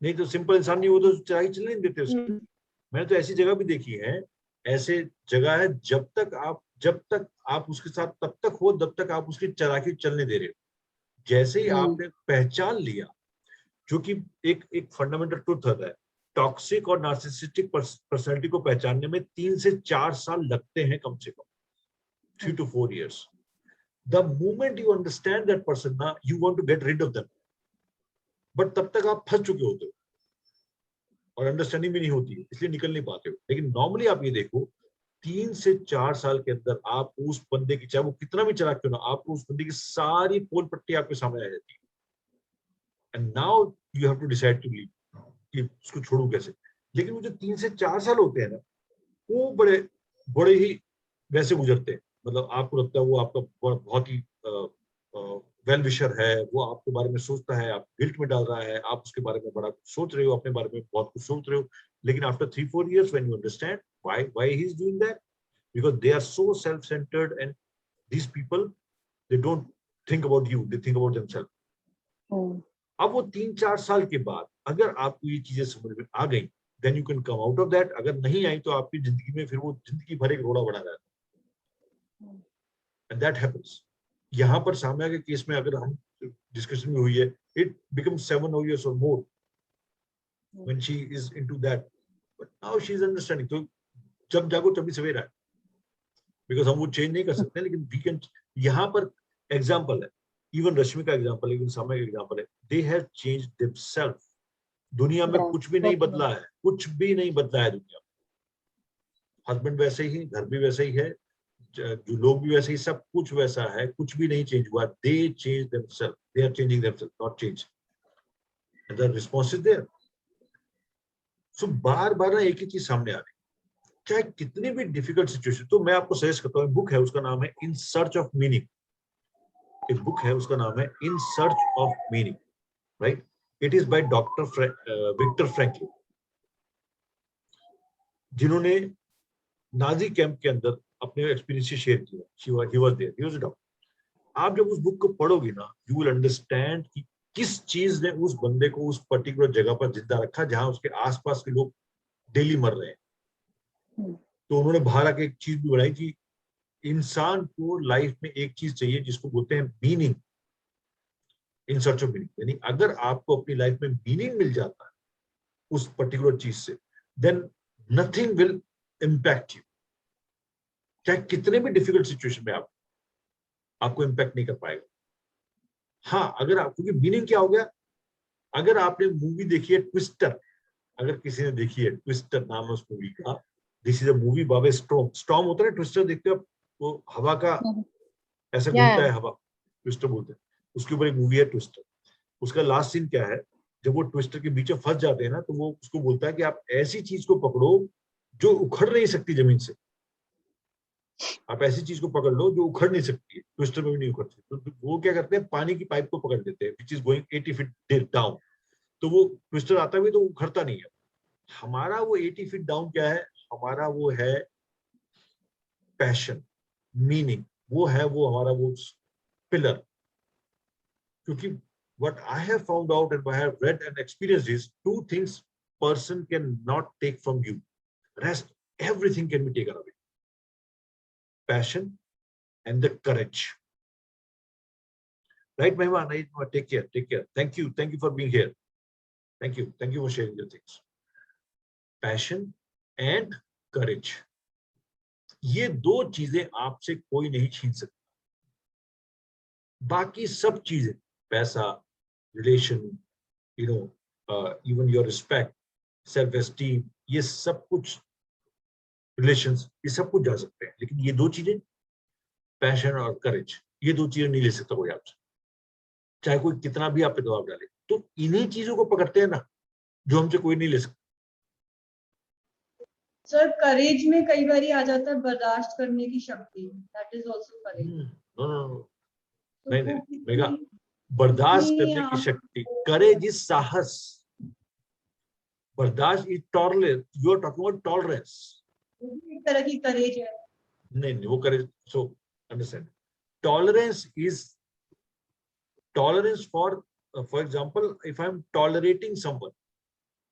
नहीं तो सिंपल इंसान नहीं, वो तो चालाकी चलने नहीं देते उसको। मैंने तो ऐसी जगह भी देखी है, ऐसे जगह है जब तक आप उसके साथ तब तक हो जब तक आप उसकी चालाकी चलने दे रहे हो, जैसे ही आपने पहचान लिया, जो कि एक फंडामेंटल ट्रुथ होता है, टॉक्सिक और नार्सिसिस्टिक पर्सनालिटी को पहचानने में 3 से 4 साल लगते हैं, कम से कम 3 to 4 years. The moment you understand that person, ना you want to get rid of them, but तब तक आप फंस चुके होते हो और अंडरस्टैंडिंग भी नहीं होती है, इसलिए निकल नहीं पाते हो। लेकिन नॉर्मली आप ये देखो, 3 से 4 साल के अंदर आप उस बंदे की, चाहे वो कितना भी चालाक क्यों ना, आपको उस बंदे की सारी पोल पट्टी आपके सामने आ जाती है, and now you have to decide to leave, कि उसको छोड़ू कैसे। लेकिन वो जो 3 से 4 साल होते हैं ना, वो बड़े ही वैसे गुजरते हैं, मतलब आपको लगता है वो आपका बहुत ही वेल विशर है, वो आपके बारे में सोचता है, आप गिल्ट में डाल रहा है, आप उसके बारे में बड़ा कुछ सोच रहे हो, अपने बारे में बहुत कुछ सोच रहे हो, लेकिन after 3-4 years when you understand why he is doing that, because they are so self-centered and these people, they don't think about you, they think about themselves. अब वो 3-4 साल के बाद अगर आपको ये चीजें समझ में आ गई, then you can come out of that. अगर नहीं आई तो आपकी जिंदगी में फिर वो जिंदगी भर एक रोड़ा बना रहता है, and that happens. यहाँ पर साम्या के केस में अगर हम डिस्कशन में हुई है, it becomes 7 years or more when she is into that, but now she is understanding. तो जब जागो तभी सवेरा है, बिकॉज हम वो चेंज नहीं कर सकते, लेकिन वी कैन. यहाँ पर एग्जाम्पल है, इवन रश्मि का एग्जाम्पल है, इवन समय का एग्जाम्पल है, दे हैव चेंज्ड देमसेल्फ. दुनिया में कुछ भी नहीं बदला है, कुछ भी नहीं बदला है दुनिया में. हस्बैंड वैसे ही, घर भी वैसे ही है, जो लोग भी वैसे ही, सब कुछ वैसा है, कुछ भी नहीं चेंज हुआ. They change themselves, they are changing themselves, not change. And the response is there. So बार बार ना एक ही चीज सामने आ रही, चाहे कितनी भी डिफिकल्ट सिचुएशन. तो मैं आपको सजेस्ट करता हूँ, बुक है, उसका नाम है इन सर्च ऑफ मीनिंग. एक बुक है, उसका नाम है in search of meaning, right. It is by doctor Victor Franklin, जिन्होंने नाजी कैंप के अंदर अपने एक्सपीरियंस शेयर किया. He was there, he was a doctor. आप जब उस बुक को पढ़ोगे ना, यू विल अंडरस्टैंड कि किस चीज ने उस बंदे को उस पर्टिकुलर जगह पर जिंदा रखा जहां उसके आसपास के लोग डेली मर रहे हैं. तो उन्होंने बाहर आके एक चीज भी बनाई कि इंसान को लाइफ में एक चीज चाहिए जिसको बोलते हैं meaning, in search of meaning. यानी अगर आपको अपनी लाइफ में मीनिंग मिल जाता है उस पर्टिकुलर चीज से, then nothing will impact you. चाहे कितने भी डिफिकल्ट सिचुएशन में आपको इम्पैक्ट नहीं कर पाएगा. हाँ, अगर आप, क्योंकि मीनिंग क्या हो गया, अगर आपने मूवी देखी है ट्विस्टर, अगर किसी ने देखी है ट्विस्टर नाम है उस मूवी का, this is a movie by storm. Storm होता है, ट्विस्टर देखते हो आप, वो हवा का ऐसा घूमता है, हवा, ट्विस्टर बोलते हैं. उसके ऊपर एक मूवी है ट्विस्टर. उसका लास्ट सीन क्या है, जब वो ट्विस्टर के बीच में फंस जाते हैं ना, तो वो उसको बोलता है कि आप ऐसी चीज को पकड़ो जो उखड़ नहीं सकती जमीन से. आप ऐसी चीज को पकड़ लो जो उखड़ नहीं सकती है, ट्विस्टर में भी नहीं उखड़ती. तो वो क्या करते हैं, पानी की पाइप को पकड़ लेते हैं, which is going 80 feet down. तो वो ट्विस्टर आता भी तो उखड़ता नहीं है. हमारा वो 80 फीट डाउन क्या है, हमारा वो है पैशन, मीनिंग. वो है वो हमारा वो पिलर. क्योंकि what I have found out and what I have read and experienced is two things person cannot take from you. Rest, everything can be taken away. Passion and the courage. Right, Mahima? Take care, take care. Thank you for being here. Thank you for sharing your things. Passion and courage. ये दो चीजें आपसे कोई नहीं छीन सकता. बाकी सब चीजें, पैसा, relation, even your respect, self-esteem, ये सब कुछ relations, ये सब कुछ जा सकते हैं. लेकिन ये दो चीजें, passion और courage, ये दो चीजें नहीं ले सकता कोई आपसे, चाहे कोई कितना भी आप पे दबाव डाले. तो इन्हीं चीजों को पकड़ते हैं ना, जो हमसे कोई नहीं ले सकता. सर, करेज में कई बार आ जाता है बर्दाश्त करने की शक्ति. That is also courage. No, नहीं, मेगा, बर्दाश्त करने की शक्ति. करेज इज साहस. बर्दाश्त is tolerance. You are talking about tolerance. एक तरह की करेज है. नहीं, वो courage. So understand, tolerance is tolerance for example, if I am tolerating someone,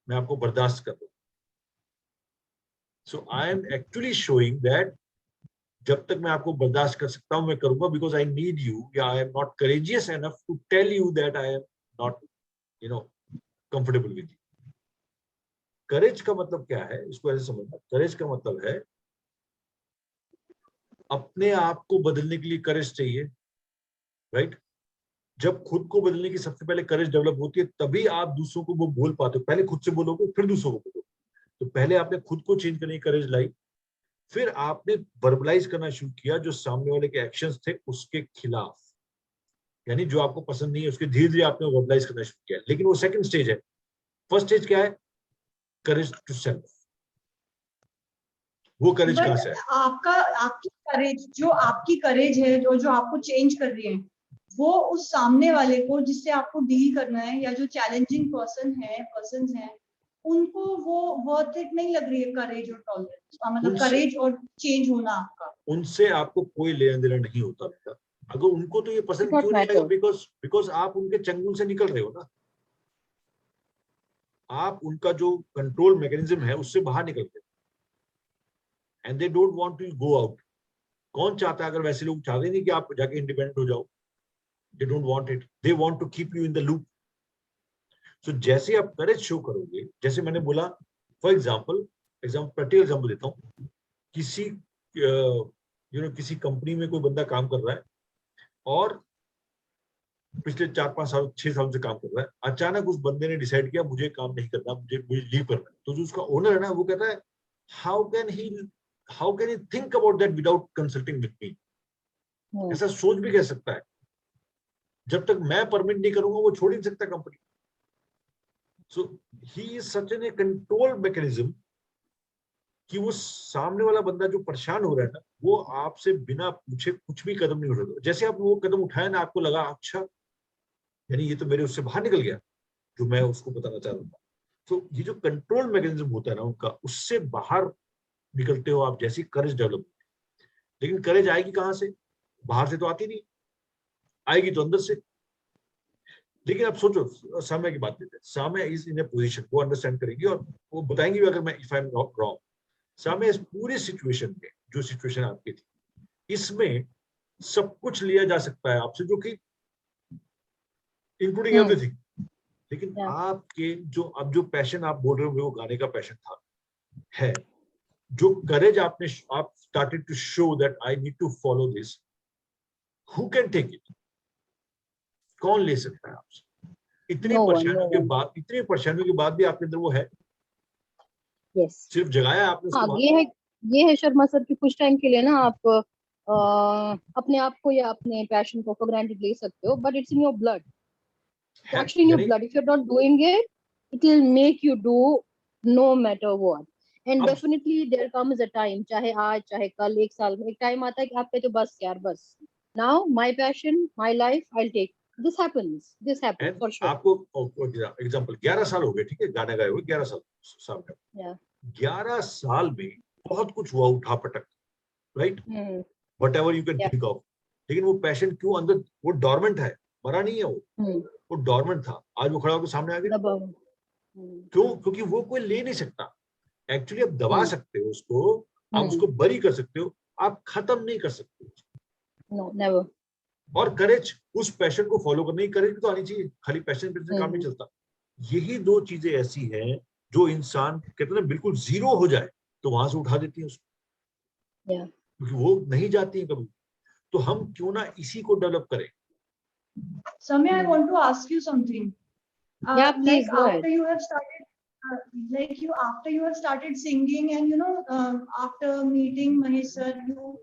मैं आपको बर्दाश्त कर रहा हूं. So I am actually showing that जब तक मैं आपको बर्दाश्त कर सकता हूं मैं करूंगा, बिकॉज आई नीड यू, या I am not courageous enough to tell you that I am not comfortable with you. Courage का मतलब क्या है, इसको ऐसे समझना. करेज का मतलब है अपने आप को बदलने के लिए करेज चाहिए, राइट. जब खुद को बदलने की सबसे पहले करेज डेवलप होती है, तभी आप दूसरों को वो बोल पाते हो. पहले खुद से बोलोगे, फिर दूसरों को बोलोगे. तो पहले आपने खुद को चेंज करने की करेज लाई, फिर आपने वर्बलाइज करना शुरू किया जो सामने वाले के एक्शंस थे उसके खिलाफ, यानी जो आपको पसंद नहीं है उसके धीरे धीरे आपने वर्बलाइज करना शुरू किया. लेकिन वो सेकंड स्टेज है. फर्स्ट स्टेज क्या है, करेज टू सेल्फ. वो करेज कहां से है? आपकी करेज, जो आपकी करेज है, जो आपको चेंज कर रही है, वो उस सामने वाले को जिससे आपको डील करना है, या जो चैलेंजिंग पर्सन्स हैं, उनको वो वर्थ इट नहीं लग रही है करेज और टॉलरेंस. मतलब करेज और चेंज होना आपका, उनसे आपको कोई लेना देना नहीं होता. अगर उनको तो ये पसंद क्यों नहीं आएगा, बिकॉज आप उनके चंगुल से निकल रहे हो ना. आप उनका जो कंट्रोल मैकेनिज्म है उससे बाहर निकल गए. And they don't want to go out. कौन चाहता है, अगर वैसे लोग चाहते नहीं कि आप जाके इंडिपेंडेंट हो जाओ, They don't want it. They want to keep you in the loop. So जैसे आप करेज शो करोगे, जैसे मैंने बोला, फॉर एग्जाम्पल प्रैक्टिकल एग्जाम्पल देता हूँ, किसी किसी कंपनी में कोई बंदा काम कर रहा है और पिछले 4-5 साल 6 साल से काम कर रहा है, अचानक उस बंदे ने डिसाइड किया मुझे काम नहीं करना, मुझे लीव करना है, तो जो उसका ओनर है ना, वो कहता है how can he think about that without consulting with me. ऐसा सोच भी कह सकता है, जब तक मैं परमिट नहीं करूंगा वो छोड़ ही नहीं सकता company. So he is such an a control mechanism कि वो सामने वाला बंदा जो परेशान हो रहा है ना, वो आपसे बिना पूछे कुछ भी कदम नहीं उठाता। जैसे आप वो कदम उठाए ना, आपको लगा अच्छा यानी ये तो मेरे उससे बाहर निकल गया जो मैं उसको बताना चाह रहा था। तो ये जो कंट्रोल मैकेनिज्म होता है ना उनका, उससे बाहर निकलते हो आप जैसी करेज डेवलप। लेकिन करेज आएगी कहाँ से? बाहर से तो आती नहीं, आएगी तो अंदर से। लेकिन आप सोचो, साम्या की बात लेते हैं। Samya is in A position, वो अंडरस्टैंड करेंगी और वो बताएंगी भी अगर मैं if I am not wrong. Samya इस पूरे सिचुएशन में, जो सिचुएशन आपकी थी, इसमें सब कुछ लिया जा सकता है आपसे, जो कि इंक्लूडिंग एवरीथिंग। लेकिन आपके जो पैशन आप बोल रहे हो वो गाने का पैशन था, है जो करेज आप started to show that I need to follow this, who can take it? कौन ले सकता है आपसे? इतनी परेशानियों के बाद भी आपके अंदर वो है। सिर्फ जगाया आपने उसको। ये है शर्मा सर कि कुछ टाइम के लिए ना आप अपने आप को या अपने पैशन को फॉर ग्रांटेड ले सकते हो, but it's in your blood, actually in your blood. If you are not doing it, it will make you do no matter what. And definitely there comes a time, चाहे आज चाहे कल, 1 साल में एक टाइम आता है कि आप कहते हो बस यार, बस now my passion, my life, I will take this happens for sure. आपको एग्जांपल 11 साल हो गए, ठीक है, गाना गाए हुए 11 साल में। 11 साल में बहुत कुछ हुआ, उठा पटक, right, whatever you can think of. लेकिन वो पैशन क्यों अंदर, वो डॉर्मेंट है, मरा नहीं है वो डॉर्मेंट था। आज वो खड़ा होकर सामने आ गया। क्यों? क्योंकि वो कोई ले नहीं सकता। एक्चुअली आप दबा सकते हो उसको, आप उसको बरी कर सकते हो, आप खत्म नहीं कर सकते। No, never. और करेज, उस पैशन को फॉलो करने की करेज तो आनी चाहिए, खाली पैशन पे काम नहीं चलता। यही 2 चीजें ऐसी हैं जो इंसान कहते हैं ना बिल्कुल जीरो हो जाए तो वहां से उठा देती है उसको, क्योंकि वो नहीं जाती है कभी। तो हम क्यों ना इसी को डेवलप करें। Samya, I want to ask you something. Please go ahead. After you have started singing, and after meeting Mahesh sir, you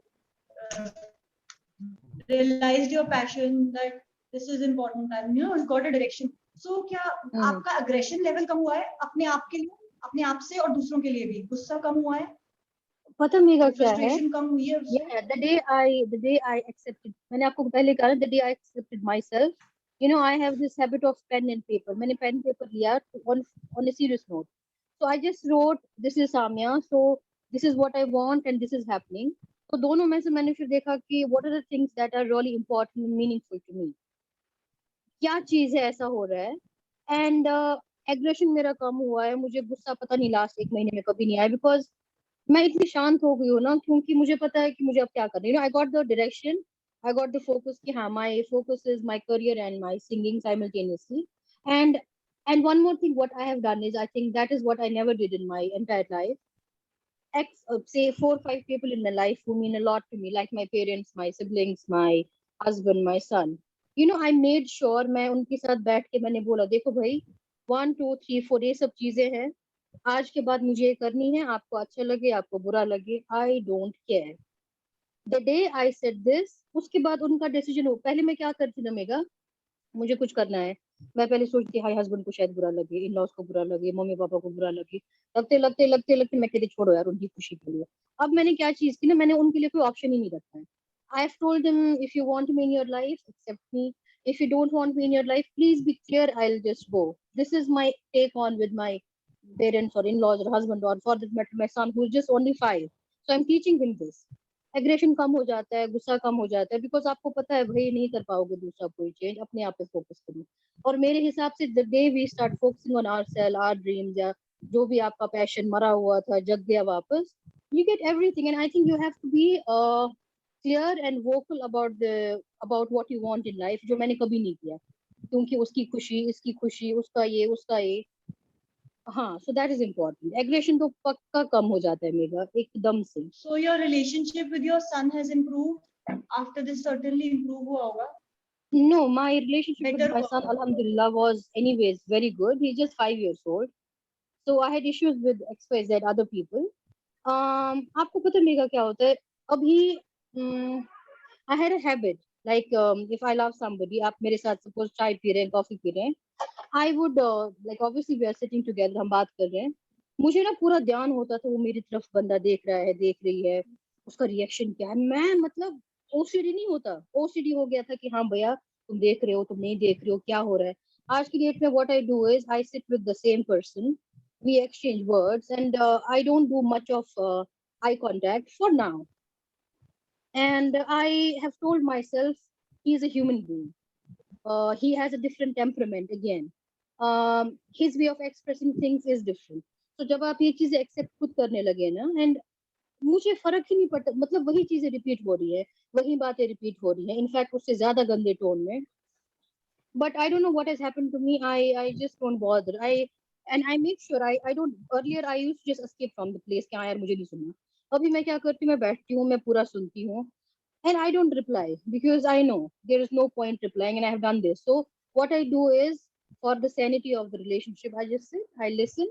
realized your passion, that this is important, and you got a direction. So क्या आपका aggression level कम हुआ है अपने आप के लिए, अपने आप से और दूसरों के लिए भी? गुस्सा कम हुआ है? पता मेरा क्या है, कम हुई है? the day I accepted, मैंने आपको पहले कहा, the day I accepted myself, I have this habit of pen and paper. मैंने pen paper लिया on a serious note. So I just wrote, this is Samya, so this is what I want and this is happening. तो दोनों में से मैंने फिर देखा कि what are the things that are really important and meaningful to me, क्या चीज है ऐसा हो रहा है। एंड एग्रेशन मेरा कम हुआ है, मुझे गुस्सा पता नहीं लास्ट 1 महीने में कभी नहीं आया, बिकॉज मैं इतनी शांत हो गई हूँ ना, क्योंकि मुझे पता है कि मुझे अब क्या करना है। I got the direction, I got the focus कि हाँ, my focus is my career and my singing simultaneously. And one more thing what I have done is, I think that is what I never did in my entire life. Say 4 or 5 people in my life who mean a lot to me, like my parents, my siblings, my husband, my son. I made sure मैं उनके साथ बैठ के मैंने बोला, देखो भाई 1 2 3 4 ये सब चीजें हैं, आज के बाद मुझे ये करनी है, आपको अच्छा लगे आपको बुरा लगे, I don't care. The day I said this, उसके बाद उनका डिसीजन हो. पहले मैं क्या करती ना मेगा, मुझे कुछ करना है, मैं पहले सोचती हाई हस्बैंड को शायद बुरा लगे, इन लॉज को बुरा लगे, मम्मी पापा को बुरा लगे, लगते मैं कहती छोड़ो यार उनकी खुशी के लिए. अब मैंने क्या चीज की ना, मैंने उनके लिए कोई ऑप्शन ही नहीं रखा है. I have told them, if you want me in your life accept me, if you don't want me in your life, please be clear, I'll just go. This is my take on with my parents or in-laws or husband, or for that matter my son who is just only 5. So I'm teaching him this. Aggression कम हो जाता है, गुस्सा कम हो जाता है, because आपको पता है भाई नहीं कर पाओगे दूसरा कोई चेंज, अपने आप पे फोकस करो. और मेरे हिसाब से the day we start focusing on ourself, our dreams, या जो भी आपका पैशन मरा हुआ था जग गया वापस, you get everything. And I think you have to be clear and vocal about about what you want in life, जो मैंने कभी नहीं किया, क्योंकि उसकी खुशी, इसकी खुशी, उसका ये, हाँ, so that is important. Aggression तो पक्का कम हो जाता है मेरा एकदम से. So your relationship with your son has improved after this? Certainly improve हुआ होगा. No, my relationship Better with my son, alhamdulillah, was anyways very good. He's just 5 years old. So I had issues with XYZ other people. आपको पता है मेरा क्या होता है अभी? I had a habit, like if I love somebody, आप मेरे साथ suppose चाय पी रहे हैं, कॉफी पी रहे हैं, I would like obviously we are sitting together, हम बात कर रहे हैं, मुझे ना पूरा ध्यान होता था वो मेरी तरफ बंदा देख रहा है, देख रही है, उसका रिएक्शन क्या है. मैं मतलब OCD नहीं होता, OCD हो गया था कि हाँ भैया तुम देख रहे हो, तुम नहीं देख रहे हो, क्या हो रहा है. आज की डेट में what I do is I sit with the same person, we exchange words, and I don't do much of eye contact for now. And I have told myself he is a human being. He has a different temperament again. His way of expressing things is different. So जब आप ये चीजें accept खुद करने लगे ना, and मुझे फर्क ही नहीं पड़ता, मतलब वही चीजें रिपीट हो रही है, वही बातें रिपीट हो रही है, इनफैक्ट उससे ज्यादा गंदे टोन में. But I don't know what has happened to me. I just don't bother. I make sure I don't. Earlier I used to just escape from the place कि हाँ यार मुझे नहीं सुनना. अभी मैं क्या करती हूँ, मैं बैठती हूँ, मैं पूरा सुनती हूँ, and I don't reply because I know there is no point replying, and I have done this. So what I do is, for the sanity of the relationship, I just sit, I listen.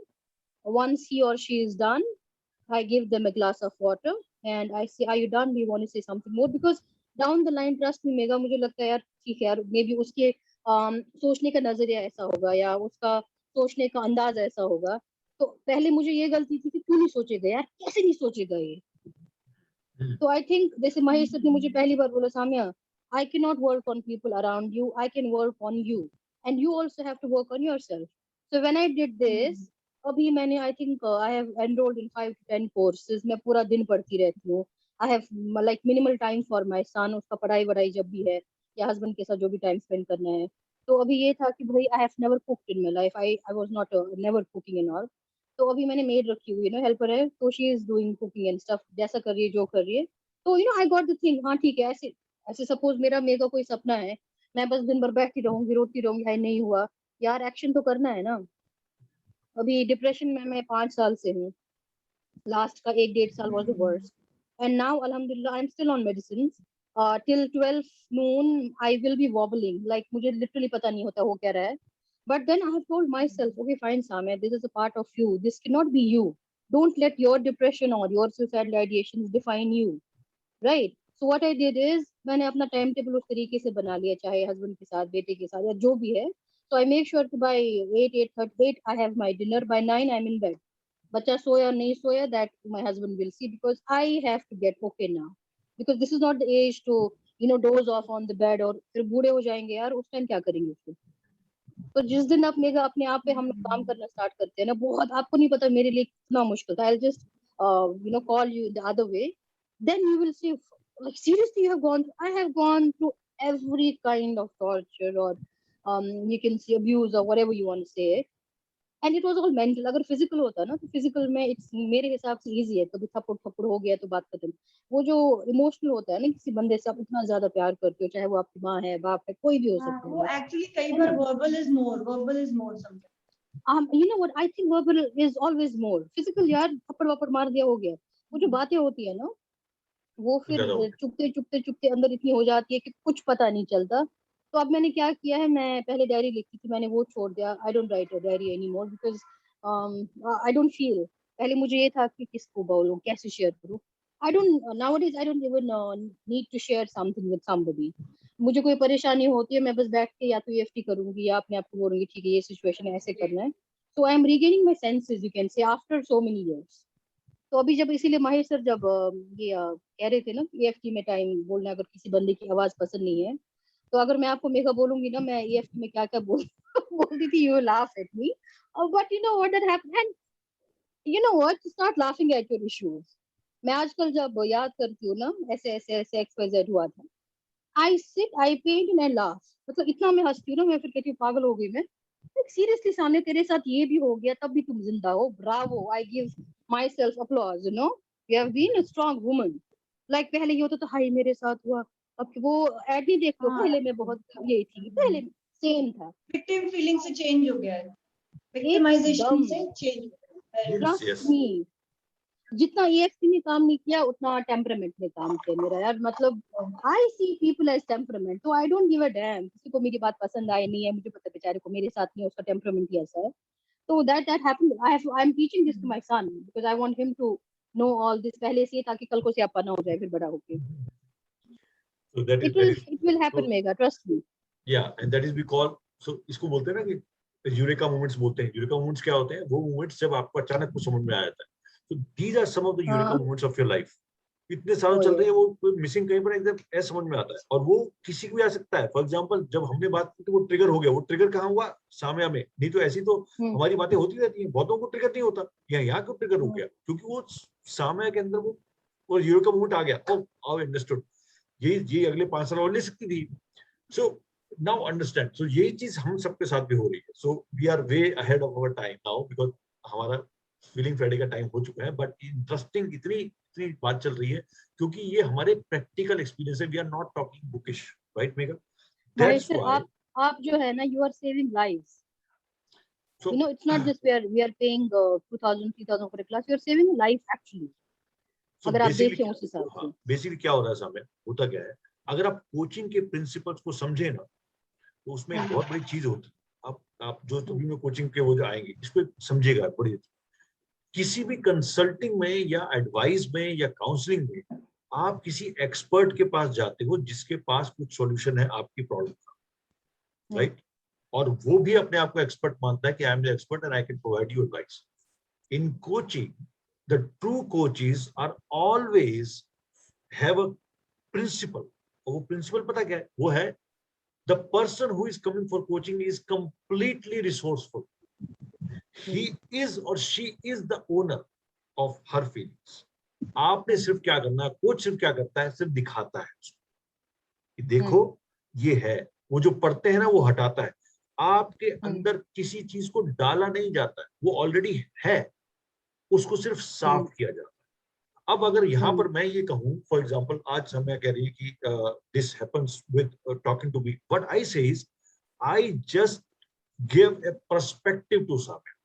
Once he or she is done, I give them a glass of water and I say, are you done? Do you want to say something more? Because down the line, trust me, mega मुझे लगता है यार ठीक है यार, maybe उसके सोचने का नजरिया ऐसा होगा या उसका सोचने का अंदाज ऐसा होगा. तो पहले मुझे ये गलती थी कि क्यों नहीं सोचेगा यार, कैसे नहीं सोचेगा ये. तो आई थिंक जैसे महेश सर ने मुझे पहली बार बोला, Samia, I cannot work on people around you, I can work on you, and you also have to work on yourself. So when I did this, अभी मैंने I think I have enrolled in 5 to 10 courses. मैं पूरा दिन पढ़ती रहती हूँ. I have like minimal time for my son. उसका पढ़ाई वढ़ाई जब भी है या हस्बैंड के साथ जो भी टाइम स्पेंड करना है. तो अभी ये था कि भाई I have never cooked in my life. I was not never cooking and all. तो अभी मैंने मेड रखी हुई है ना, हेल्पर है, तो she is doing cooking and stuff, जैसा कर रही है जो कर रही है. तो आई गॉट द थिंग, हाँ ठीक है, ऐसे ऐसे सपोज मेरा कोई सपना है, मैं बस दिन भर बैठती रहूंगी, रोती रहूंगी, हाय नहीं हुआ यार, एक्शन तो करना है ना. अभी डिप्रेशन में मैं 5 साल से हूँ. लास्ट का 1-1.5 साल was the worst, and now alhamdulillah I'm still on medicines. Till 12 noon I will be wobbling, like मुझे literally पता नहीं होता हो क्या रहा है. But then I have told myself, okay, fine, Samya, this is a part of you. This cannot be you. Don't let your depression or your suicidal ideations define you, right? So what I did is, मैंने अपना time table उस तरीके से बना लिया, चाहे husband के साथ, बेटे के साथ या जो भी है. So I make sure by 8:30 I have my dinner. By 9 I'm in bed. बच्चा सोया नहीं सोया, that my husband will see, because I have to get okay now. Because this is not the age to doze off on the bed, और फिर बूढ़े हो जाएंगे यार, उस time क्या करेंगे उसको. तो जिस दिन अपने आप पे हम लोग काम करना स्टार्ट करते हैं ना, बहुत आपको नहीं पता मेरे लिए कितना मुश्किल था. I'll just call you the other way, then you will see, like seriously I have gone through every kind of torture, or you can see abuse, or whatever you want to say, and it was all mental. अगर physical होता ना, तो physical में it's मेरे हिसाब से easy है, कभी थप्पड़ हो गया तो बात खत्म. वो जो इमोशनल होता है ना, किसी बंदे से आप इतना ज्यादा प्यार करते हो, चाहे वो आपकी माँ है, बाप है, कोई भी हो सकता है. वो एक्चुअली कई बार verbal is more sometimes. You know what, I think verbal is always more. Physical यार, थप्पड़ वप्पड़ मार दिया हो गया. वो जो बातें होती है ना, वो फिर चुपते अंदर इतनी हो जाती है कि कुछ पता नहीं चलता. तो अब मैंने क्या किया है, मैं पहले डायरी लिखती थी, मैंने वो छोड़ दिया. I don't write a diary any more, because I don't feel. पहले मुझे ये था कि किसको बोलूं, कैसे शेयर करूं. I don't nowadays I don't even need to share something with somebody. मुझे कोई परेशानी होती है, मैं बस बैठ के या तो EFT करूंगी या अपने आप को बोलूंगी ठीक है ये सिचुएशन है, ऐसे करना है. So I am regaining my senses, you can say, after so many years. तो अभी जब, इसीलिए महेश सर जब ये कह रहे थे ना EFT में टाइम बोलना, अगर किसी बंदे की आवाज पसंद नहीं है, तो अगर मैं आपको मेगा बोलूंगी ना मैं EFT में क्या क्या बोलती थी, you laugh at me. But you know what that happened, and you know what, start laughing at your issues. मैं आजकल जब याद करती हूँ ना, ऐसे XYZ हुआ था, I sit, I paint and I laugh. मतलब इतना मैं हंसती हूँ ना, मैं फिर कहती हूँ पागल हो गई मैं. सीरियसली सामने तेरे साथ ये भी हो गया, तब भी तुम जिंदा हो, bravo, I give my self applause, you have been a strong woman. Like पहले ये होता था, हाय मेरे साथ हुआ, अब वो ऐड नहीं देखते हो, हाँ। पहले में बहुत यही थी, पहले सेम था, विक्टिम फीलिंग से चेंज हो गया है, विक्टिमाइजेशन एकदम। से चेंज हो गया है। Yes, yes. ट्रस्ट मी, जितना EFT ने काम नहीं किया उतना टेम्परामेंट ने काम किया मेरा यार। मतलब आई सी पीपल एज टेम्परामेंट, तो I don't give a dam किसी को मेरी बात पसंद आई नहीं है, मुझे पता बेचारे को मेरे साथ नहीं है, उसका टेम्परामेंट ही ऐसा है। तो that happened, I am teaching this to my son because I want him to know all this पहले से, ताकि कल को स्यापा ना हो जाए फिर बड़ा होके। So that it will happen mega, trust me. yeah, and that is because, so इसको बोलते हैं ना कि यूरेका मोमेंट्स बोलते हैं। यूरेका मोमेंट्स क्या होते हैं? वो मोमेंट्स जब आपको अचानक कुछ समझ में आ जाता है। So these are some of the eureka moments of your life. इतने साल चल रहे हैं, वो कोई मिसिंग कहीं पर एकदम ऐसा समझ में आता है, और वो किसी को भी आ सकता है। फॉर एग्जांपल, जब हमने बात की तो वो ट्रिगर हो गया। वो ट्रिगर कहाँ हुआ? सामया में। नहीं तो ऐसी तो हमारी बातें होती रहती हैं, बहुतों को ट्रिगर नहीं होता। यहाँ क्यों ट्रिगर हो गया? क्योंकि वो सामया के अंदर वो यूरेका मोमेंट आ गया। ओ अंडरस्टूड, ये अगले 5 साल और ले सकती थी। So now understand, so यही चीज हम सबके साथ भी हो रही है। So we are way ahead of our time now because हमारा फीलिंग फ्राइडे का टाइम हो चुका है। बट इंटरेस्टिंग इतनी बात चल रही है क्योंकि ये हमारे प्रैक्टिकल एक्सपीरियंस है। We are not talking bookish, right Mega? That's why आप जो है ना, you are saving lives. So, you know, it's not just we are paying 2,000 3,000 for a class, you are saving a life actually. So अगर आप देखें उस हिसाब से। बेसिकली क्या हो रहा है सामने, होता क्या है, अगर आप कोचिंग के प्रिंसिपल्स को समझे ना, तो उसमें एक बहुत बड़ी चीज होती है। आप जो भी में कोचिंग के वो जो आएंगे, इसको समझेगा बड़ी। किसी भी कंसल्टिंग में या एडवाइस में या काउंसलिंग में आप किसी एक्सपर्ट के पास जाते हो जिसके पास कुछ सॉल्यूशन है आपकी प्रॉब्लम का, राइट? और वो भी अपने आप को एक्सपर्ट मानता है कि आई am the expert and I can provide you advice. In coaching the true coaches are always have a principle. और वो principle पता क्या है? वो है the person who is coming for coaching is completely resourceful. He is or she is the owner of her feelings. आपने सिर्फ क्या करना है, कोच सिर्फ क्या करता है, सिर्फ दिखाता है कि देखो ये है। वो जो पढ़ते हैं ना, वो हटाता है। आपके अंदर किसी चीज को डाला नहीं जाता है, वो ऑलरेडी है, उसको सिर्फ साफ किया जाता है। अब अगर यहाँ पर मैं ये कहूँ, फॉर एग्जांपल, आज हम कह रही है कि this happens with talking to me, what I say is I just give a perspective to सामने।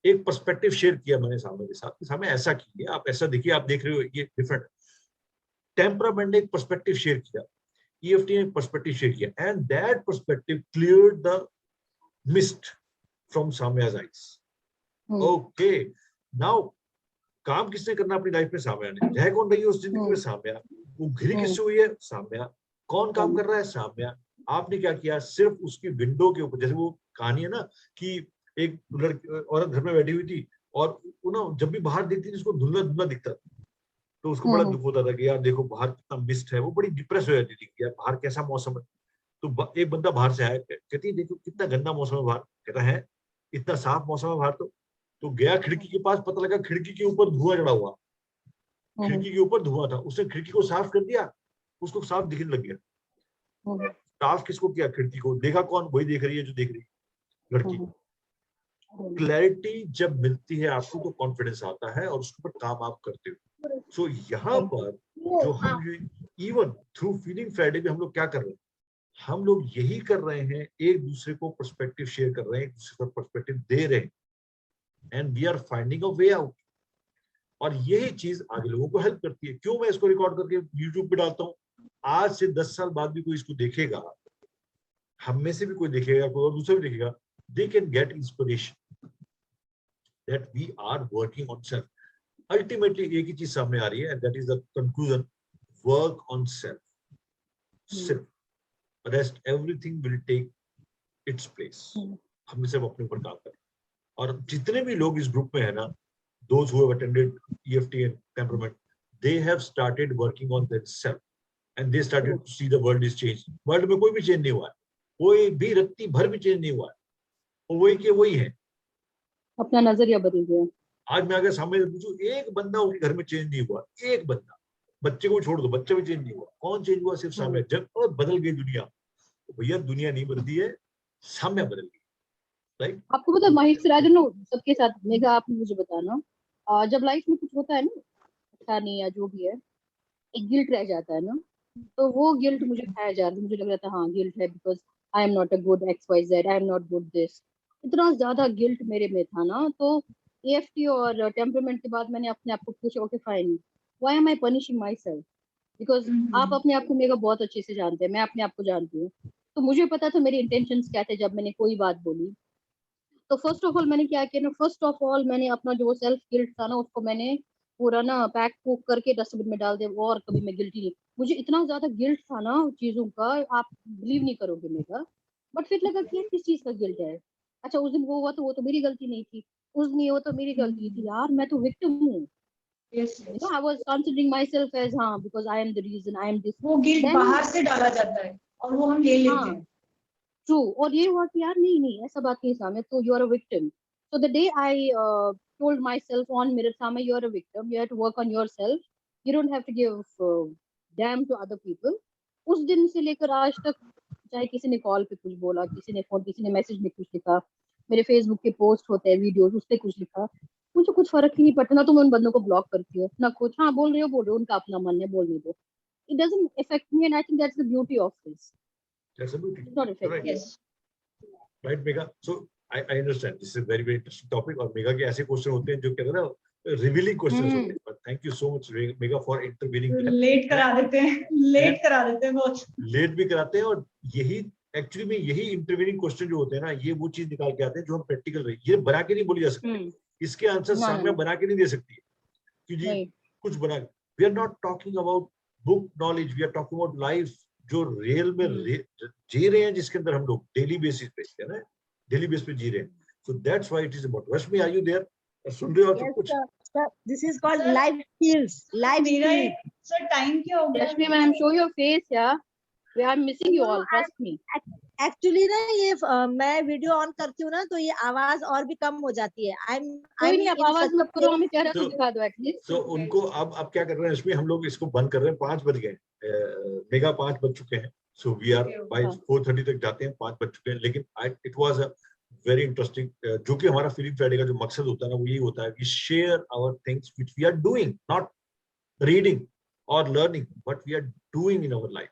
एक पर्सपेक्टिव शेयर किया मैंने सामने के साथ, सामने ऐसा कीजिए, आप ऐसा देखिए, आप देख रहे हो ये डिफरेंट। टेम्परामेंट ने एक पर्सपेक्टिव शेयर किया, EFT ने एक पर्सपेक्टिव शेयर किया, and that perspective cleared the mist from Samya's eyes. Okay, now काम किसने करना अपनी लाइफ में? साम्या ने। रह कौन रही है उस जिंदगी में? साम्या। वो घिरी किससे हुई है? साम्या। कौन काम कर रहा है? साम्या। आपने क्या किया? सिर्फ उसकी विंडो के ऊपर, जैसे वो कहानी है ना कि एक लड़की औरत घर में बैठी हुई थी और वो ना जब भी बाहर देखती थी उसको धुंधला धुंधला दिखता था, तो उसको बड़ा दुख होता था कि यार देखो बाहर कितना मिस्ट है। वो बड़ी डिप्रेस हो जाती थी कि यार बाहर कैसा मौसम है। तो एक बंदा बाहर से आया, कहती देखो कितना गंदा मौसम है बाहर। कहता है इतना साफ मौसम है बाहर। तो गया खिड़की के पास, पता लगा खिड़की के ऊपर धुआं चढ़ा हुआ। खिड़की के ऊपर धुआं था। उसने खिड़की को साफ कर दिया, उसको साफ दिखने लग गया। साफ किसको किया? खिड़की को। देखा कौन? वही देख रही है जो देख रही है, लड़की। क्लैरिटी जब मिलती है आपको तो कॉन्फिडेंस आता है और उसके ऊपर काम आप करते हो। सो यहाँ पर जो हम इवन थ्रू फीलिंग फ्राइडे में हम लोग क्या कर रहे हैं, हम लोग यही कर रहे हैं, एक दूसरे को पर्सपेक्टिव शेयर कर रहे हैं, एक दूसरे को पर्सपेक्टिव दे रहे हैं, and we are finding a way out. और यही चीज आगे लोगों को हेल्प करती है। क्यों मैं इसको रिकॉर्ड करके यूट्यूब पे डालता हूँ? आज से 10 साल बाद भी कोई इसको देखेगा, हम में से भी कोई देखेगा, कोई और दूसरा भी देखेगा, they can get inspiration that we are working on self. Ultimately एक ही चीज सामने आ रही है, and that is the conclusion: work on self. Self. Rest everything will take its place. हमें सिर्फ अपने ऊपर काम करना। और जितने भी लोग इस ग्रुप में है ना, those who have attended EFT and temperament, they have started working on themselves and they started to see the world is changed. World में कोई भी चेंज नहीं हुआ है, कोई भी रत्ती भर भी चेंज नहीं हुआ है, वो वही के वही है। अपना नजरिया बदल गया। आज मैं अगर सामने पूछूं, एक बंदा उनके घर में चेंज नहीं हुआ, एक बंदा, बच्चे को छोड़ दो, बच्चा भी चेंज नहीं हुआ। कौन चेंज हुआ? सिर्फ सामने। जब बदल गई दुनिया, तो भैया दुनिया नहीं बदलती है, सामने बदल गई, राइट? आपको पता है महेश सिराज सबके साथ, मेगा आप मुझे बताना, जब लाइफ में कुछ होता है ना अच्छा नहीं या जो भी है, एक गिल्ट रह जाता है ना, तो वो गिल्ट मुझे खाया जा रहा था, मुझे लग रहा था हाँ गिल्ट है because I am not a good XYZ, I am not good this, इतना ज्यादा गिल्ट मेरे में था ना। तो EFT और टेम्परामेंट के बाद मैंने अपने आप को पूछा okay fine, why am I punishing my self, because आप अपने आप को मेरा बहुत अच्छे से जानते हैं, मैं अपने आप को जानती हूँ। तो मुझे पता था मेरे इंटेंशंस क्या थे जब मैंने कोई बात बोली। तो फर्स्ट ऑफ ऑल मैंने क्या किया ना, फर्स्ट ऑफ ऑल मैंने अपना जो सेल्फ गिल्ट था ना उसको मैंने पूरा ना पैक पुक करके डस्टबिन में डाल दिया, और कभी मैं गिल्टी नहीं। मुझे इतना ज्यादा गिल्ट था ना चीजों का, आप बिलीव नहीं करोगे मेरा। बट फिर लगा कि यार किस चीज का गिल्ट है, अच्छा उस दिन वो हुआ तो वो तो मेरी गलती नहीं थी, उस दिन ये हुआ तो मेरी गलती थी, यार मैं तो विक्टिम हूँ। Yes, you yes. No I was considering myself as हाँ because I am the reason, I am this. वो गिल्ट बाहर से डाला जाता है और वो हम ले लेते हैं। ट्रू, और ये हुआ कि यार नहीं नहीं ऐसा बात नहीं सामने, तो you are a victim. So the day I told myself on mirror, Sama, you are a victim, you have to work on yourself, you don't have to give damn to other people। उस दिन से लेकर आज तक चाहे किसी ने call पे कुछ बोला, किसी ने फोन, किसी ने मैसेज में कुछ लिखा, मेरे फेसबुक के पोस्ट होते हैं वीडियोस उस पे कुछ लिखा, मुझे कुछ फर्क ही नहीं पड़ता ना। तो मैं उन बंदों को ब्लॉक करती हूँ ना कुछ, हाँ बोल रहे हो उनका अपना मन है, बोलने दो, it doesn't affect me and I think that's the beauty of this, That's a beauty. it's not affecting Right. me। Yes. Right, Megha? So I understand. This is a very, very interesting topic. और mega के ऐसे question होते हैं जो कहते हैं ना revealing questions होते हैं। But thank you so much, Mega, for intervening. Late करा देते हैं, लेट करा देते हैं बहुत। लेट भी कराते हैं, और यही एक्चुअली में यही इंटरवीनिंग क्वेश्चन जो होते हैं ना, ये वो चीज निकाल के आते हैं जो हम प्रैक्टिकल रही, ये बना के नहीं बोली जा सकती, इसके आंसर ना, सामने ना। बना के नहीं दे सकती है कि जी नहीं। कुछ बना। We are not talking about book knowledge, we are talking about life जो रियल में जी रहे हैं, जिसके अंदर हम लोग डेली बेसिस पे है ना, डेली बेस पे जी रहे हैं। So that's why it is about. Rashmi, are you there? सुन रहे हो आप कुछ? This is called life skills. Life मेरा skills. एक सर टाइम क्या हो गया? Rashmi ma'am, show your face, yeah. We are missing you all, trust me. Actually ना ये मैं वीडियो ऑन करती हूँ ना तो ये आवाज और भी कम हो जाती है। कोई नहीं, आप आवाज मत करो, हमें चेहरा तो दिखा दो एटलीस्ट। तो उनको अब क्या कर रहे हैं रश्मि, हम लोग इसको बंद कर रहे हैं, 5 बज गए, मेगा 5 बज चुके हैं। सो वी आर बाय 4:30 तक जाते हैं, 5 बज चुके हैं। लेकिन it was a very interesting, जो कि हमारा फीलिंग फ्राइडे का जो मकसद होता है ना, वो यही होता है कि share our things which we are doing, not reading और learning, but we are doing in our life.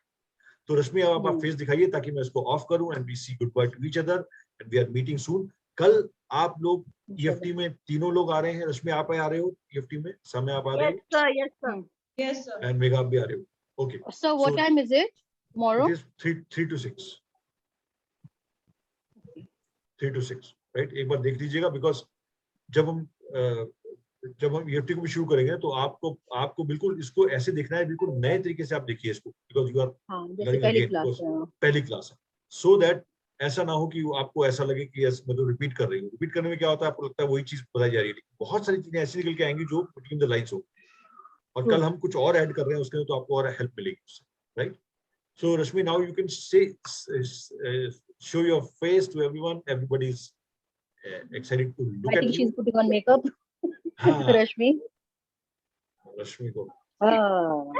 तो रश्मि, अब आप फेस दिखाइए ताकि मैं इसको ऑफ करूं, and we see goodbye to each other and we are meeting soon. कल आप लोग EFT में तीनों लोग आ रहे हैं। रश्मि, आप आ रहे हो EFT में? समय आप आ रहे हो? Yes sir, yes sir. Yes sir. And mega आप भी आ रहे हो? Okay. So what time is it tomorrow? It is 3 to 6. 3 to 6, right? एक बार देख लीजिएगा, बिकॉज जब हम EFT को भी शुरू करेंगे तो आपको बिल्कुल इसको ऐसे देखना है, बिल्कुल नए तरीके से आप देखिए इसको, बिकॉज यू आर जैसे पहली क्लास है, सो दैट ऐसा ना हो कि आपको ऐसा लगे कि यस मैं तो रिपीट कर रही हूँ। रिपीट करने में क्या होता है, आपको लगता है वही चीज बताई जा रही है, बहुत सारी चीजें ऐसी निकल के आएंगी जो बिटवीन द लाइन्स हो, और कल हम कुछ और ऐड कर रहे हैं उसके, तो आपको और हेल्प मिलेगी उससे, right? So Rashmi, now you can show your face to everyone. Everybody is excited to look I at think you. she's putting on makeup. Rashmi. Rashmi को. Oh.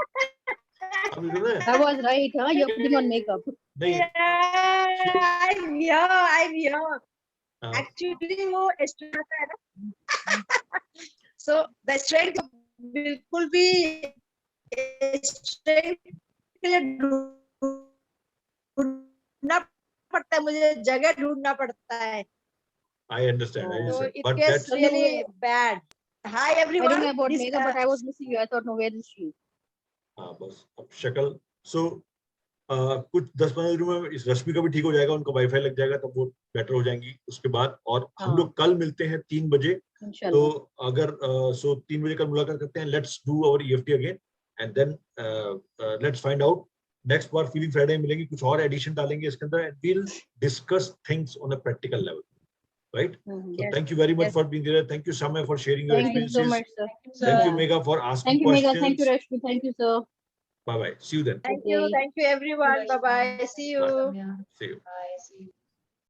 I was right, huh? You're putting on makeup. नहीं. I'm here. Actually वो strength है ना. So the strength बिल्कुल भी strength के लिए ढूंढना पड़ता है, मुझे जगह ढूंढना पड़ता है। I understand. So it But gets that's really bad. Hi everyone. I don't know about makeup, but I was missing you. I thought, no, where is she? हाँ बस अब शक्ल। So कुछ 10-15 दिन में इस रश्मि का भी ठीक हो जाएगा, उनका वाईफाई लग जाएगा, तब वो बेटर हो जाएंगी उसके बाद। और हम लोग कल मिलते हैं 3 बजे। तो अगर 3 बजे कल मुलाकात करते हैं। Let's do our EFT again and then let's find out. Next बार फीलिंग फ्राइडे मिलेंगे, कुछ और एडिशन डालेंगे इसके अंदर, and we'll discuss things on a practical level, right? So thank you very much for being there. Thank you Samay for sharing your experiences. Thank you so much, sir. Thank you Megha for asking questions. Megha. Thank you Rashmi. Thank you, sir. Bye bye. See you then. Thank you everyone. Bye bye. See you. See you. Bye. See you.